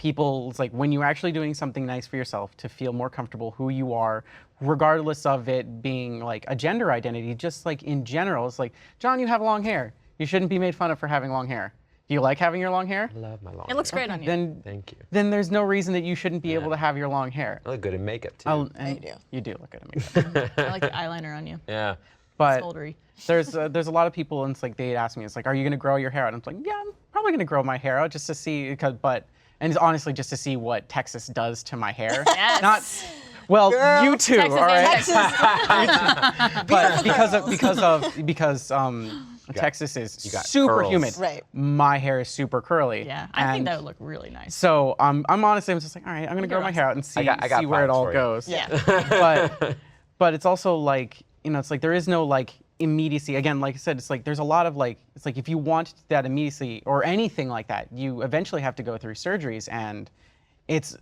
Speaker 3: it's like when you're actually doing something nice for yourself to feel more comfortable who you are, regardless of it being like a gender identity, just like in general. It's like, John, you have long hair. You shouldn't be made fun of for having long hair. Do you like having your long hair?
Speaker 2: I love my long
Speaker 1: It looks
Speaker 2: hair.
Speaker 1: great on you.
Speaker 3: Then
Speaker 2: Thank you.
Speaker 3: Then there's no reason that you shouldn't be able to have your long hair.
Speaker 2: I look good in makeup too.
Speaker 3: And
Speaker 4: you do.
Speaker 3: You do look good at makeup.
Speaker 1: I like the eyeliner on you.
Speaker 2: Yeah.
Speaker 3: But
Speaker 1: Soldery.
Speaker 3: there's a lot of people, and it's like they ask me, it's like, are you gonna grow your hair out? And I'm like, yeah, I'm probably gonna grow my hair out just to see, and it's honestly just to see what Texas does to my hair.
Speaker 1: Yes.
Speaker 3: Not, well,
Speaker 4: Girl,
Speaker 3: you too,
Speaker 1: Texas
Speaker 3: all right?
Speaker 1: Texas.
Speaker 3: But because Texas is
Speaker 2: got
Speaker 3: super
Speaker 2: curls.
Speaker 3: humid.
Speaker 4: Right.
Speaker 3: My hair is super curly.
Speaker 1: Yeah, I think
Speaker 3: and
Speaker 1: that would look really nice.
Speaker 3: So I'm honestly, I'm just like, all right, I'm gonna grow my hair out and see,
Speaker 2: I got
Speaker 3: see where it
Speaker 2: vibes
Speaker 3: all
Speaker 2: for you.
Speaker 3: goes.
Speaker 1: Yeah.
Speaker 3: But it's also like, it's like there is no like immediacy. Again, like I said, it's like there's a lot of like, it's like if you want that immediacy or anything like that, you eventually have to go through surgeries, and it's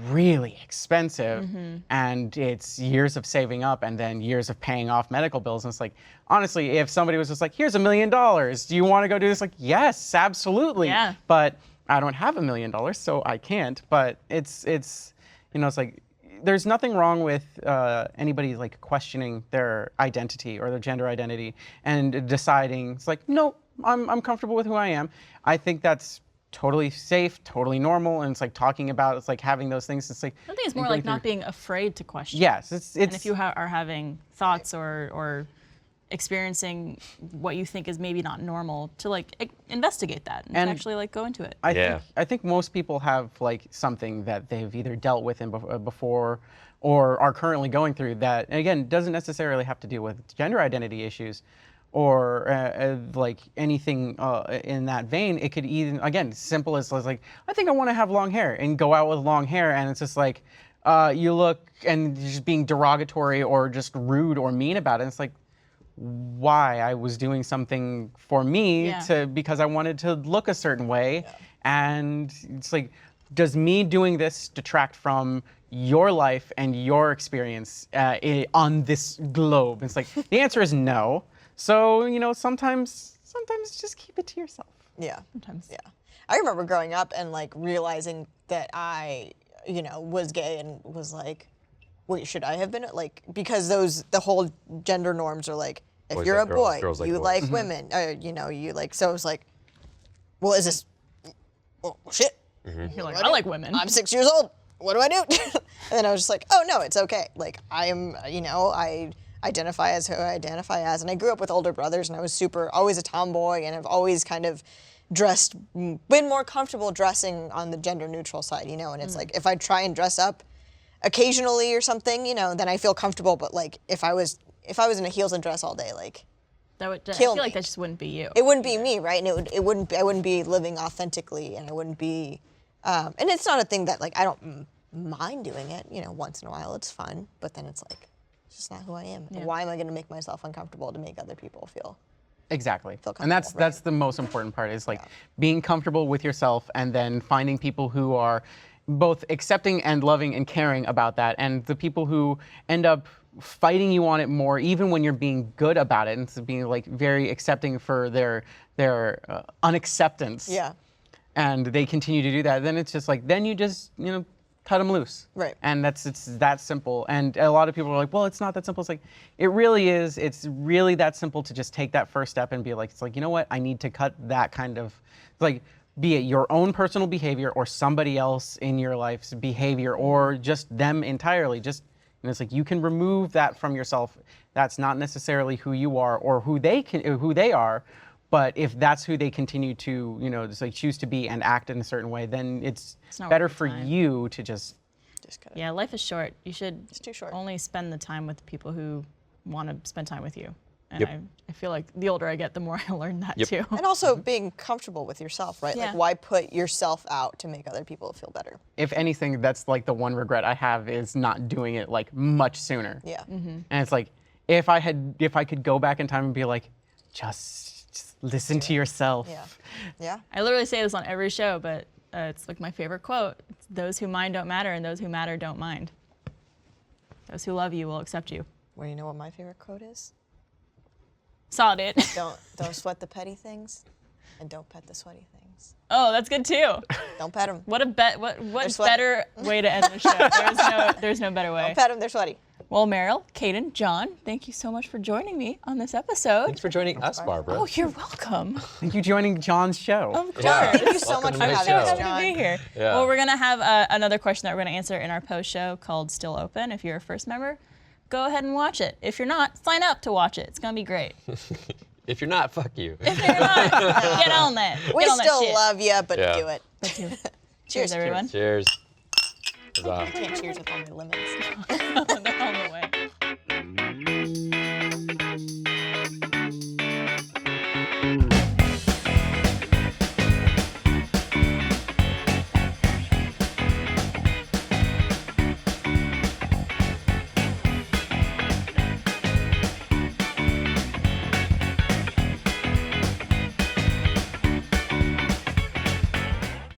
Speaker 3: really expensive, and it's years of saving up and then years of paying off medical bills. And it's like, honestly, if somebody was just like, here's $1 million, do you want to go do this? Like, yes, absolutely.
Speaker 1: Yeah.
Speaker 3: But I don't have $1 million, so I can't. But it's it's like, there's nothing wrong with anybody like questioning their identity or their gender identity and deciding, it's like, no, I'm comfortable with who I am. I think that's totally safe, totally normal, and it's like talking about, it's like having those things. It's like,
Speaker 1: I think it's more like not being afraid to question.
Speaker 3: yes, it's
Speaker 1: And if you are having thoughts or experiencing what you think is maybe not normal, to like investigate that and actually like go into it.
Speaker 3: I think most people have like something that they've either dealt with before or are currently going through that, and again, doesn't necessarily have to do with gender identity issues or like anything in that vein. It could even, again, simple as like, I think I want to have long hair, and go out with long hair, and it's just like, you look, and just being derogatory or just rude or mean about it. And it's like, why? I was doing something for me because I wanted to look a certain way. And it's like, does me doing this detract from your life and your experience on this globe? And it's like, the answer is no. So, sometimes just keep it to yourself.
Speaker 4: Yeah.
Speaker 1: Sometimes.
Speaker 4: Yeah. I remember growing up and like realizing that I, was gay, and was like, wait, should I have been like, because the whole gender norms are like, if
Speaker 2: Boys
Speaker 4: you're
Speaker 2: like
Speaker 4: a
Speaker 2: girls,
Speaker 4: boy,
Speaker 2: girls like
Speaker 4: you
Speaker 2: boys.
Speaker 4: like women, you like, so it was like, well, is this, well, shit.
Speaker 1: You're like,
Speaker 4: What do
Speaker 1: I like women.
Speaker 4: I'm 6 years old. What do I do? And then I was just like, oh no, it's okay. Like I am, I identify as who I identify as. And I grew up with older brothers, and I was always a tomboy, and I've always kind of been more comfortable dressing on the gender neutral side, and it's like, if I try and dress up occasionally or something, then I feel comfortable. But like, if I was in a heels and dress all day, like,
Speaker 1: That would, I
Speaker 4: kill
Speaker 1: feel
Speaker 4: me.
Speaker 1: like that just wouldn't be you.
Speaker 4: it wouldn't be me, right? And I wouldn't be living authentically, and I wouldn't be, and it's not a thing that like, I don't mind doing it, once in a while, it's fun, but then it's like, it's just not who I am.
Speaker 1: Yeah.
Speaker 4: Why am I going to make myself uncomfortable to make other people feel?
Speaker 3: Exactly.
Speaker 4: Feel
Speaker 3: And that's
Speaker 4: comfortable, right?
Speaker 3: the most important part, is like being comfortable with yourself, and then finding people who are both accepting and loving and caring about that, and the people who end up fighting you on it more, even when you're being good about it, and so being like very accepting for their unacceptance.
Speaker 4: Yeah.
Speaker 3: And they continue to do that. Then it's just like, then you just cut them loose.
Speaker 4: Right.
Speaker 3: And it's that simple. And a lot of people are like, well, it's not that simple. It's like, it really is. It's really that simple to just take that first step and be like, it's like, you know what? I need to cut that kind of, like, be it your own personal behavior or somebody else in your life's behavior, or just them entirely. Just, it's like, you can remove that from yourself. That's not necessarily who you are or who they are. But if that's who they continue to, just like choose to be and act in a certain way, then it's
Speaker 1: not
Speaker 3: better
Speaker 1: worth the
Speaker 3: for
Speaker 1: time.
Speaker 3: you to just.
Speaker 4: Cut it.
Speaker 1: Yeah, life is short. You should
Speaker 4: too short.
Speaker 1: only spend the time with the people who want to spend time with you. And
Speaker 2: Yep.
Speaker 1: I feel like the older I get, the more I learn that too.
Speaker 4: And also being comfortable with yourself, right?
Speaker 1: Yeah.
Speaker 4: Like, why put yourself out to make other people feel better?
Speaker 3: If anything, that's like the one regret I have, is not doing it like much sooner.
Speaker 4: Yeah.
Speaker 3: And it's like, if I could go back in time and be like, just listen to yourself.
Speaker 4: Yeah. Yeah.
Speaker 1: I literally say this on every show, but It's like my favorite quote. It's, those who mind don't matter, and those who matter don't mind. Those who love you will accept you.
Speaker 4: Well, you know what my favorite quote is?
Speaker 1: Saw it.
Speaker 4: Don't sweat the petty things, and don't pet the sweaty things.
Speaker 1: Oh, that's good too.
Speaker 4: Don't pet them.
Speaker 1: What better way to end the show? There's no better way.
Speaker 4: Don't pet them. They're sweaty.
Speaker 1: Well, Meryl, Kaden, John, thank you so much for joining me on this episode.
Speaker 2: Thanks for joining us, Barbara.
Speaker 1: Oh, you're welcome.
Speaker 3: Thank you joining John's show.
Speaker 1: Of course.
Speaker 2: Yeah.
Speaker 4: Thank you so
Speaker 2: Welcome
Speaker 4: much
Speaker 2: to
Speaker 4: for
Speaker 2: my
Speaker 4: having
Speaker 2: show.
Speaker 4: us,
Speaker 1: Happy
Speaker 4: John.
Speaker 1: to be here.
Speaker 2: Yeah.
Speaker 1: Well, we're gonna have another question that we're gonna answer in our post show called "Still Open." If you're a first member, go ahead and watch it. If you're not, sign up to watch it. It's gonna be great.
Speaker 2: If you're not, fuck you.
Speaker 1: If you're not, get on that.
Speaker 4: We
Speaker 1: Get on that
Speaker 4: still
Speaker 1: shit.
Speaker 4: love you, but
Speaker 2: Yeah.
Speaker 4: do it.
Speaker 1: Let's do it.
Speaker 4: Cheers,
Speaker 1: everyone.
Speaker 2: Cheers. Huzzah.
Speaker 4: I can't cheers with all my lemons.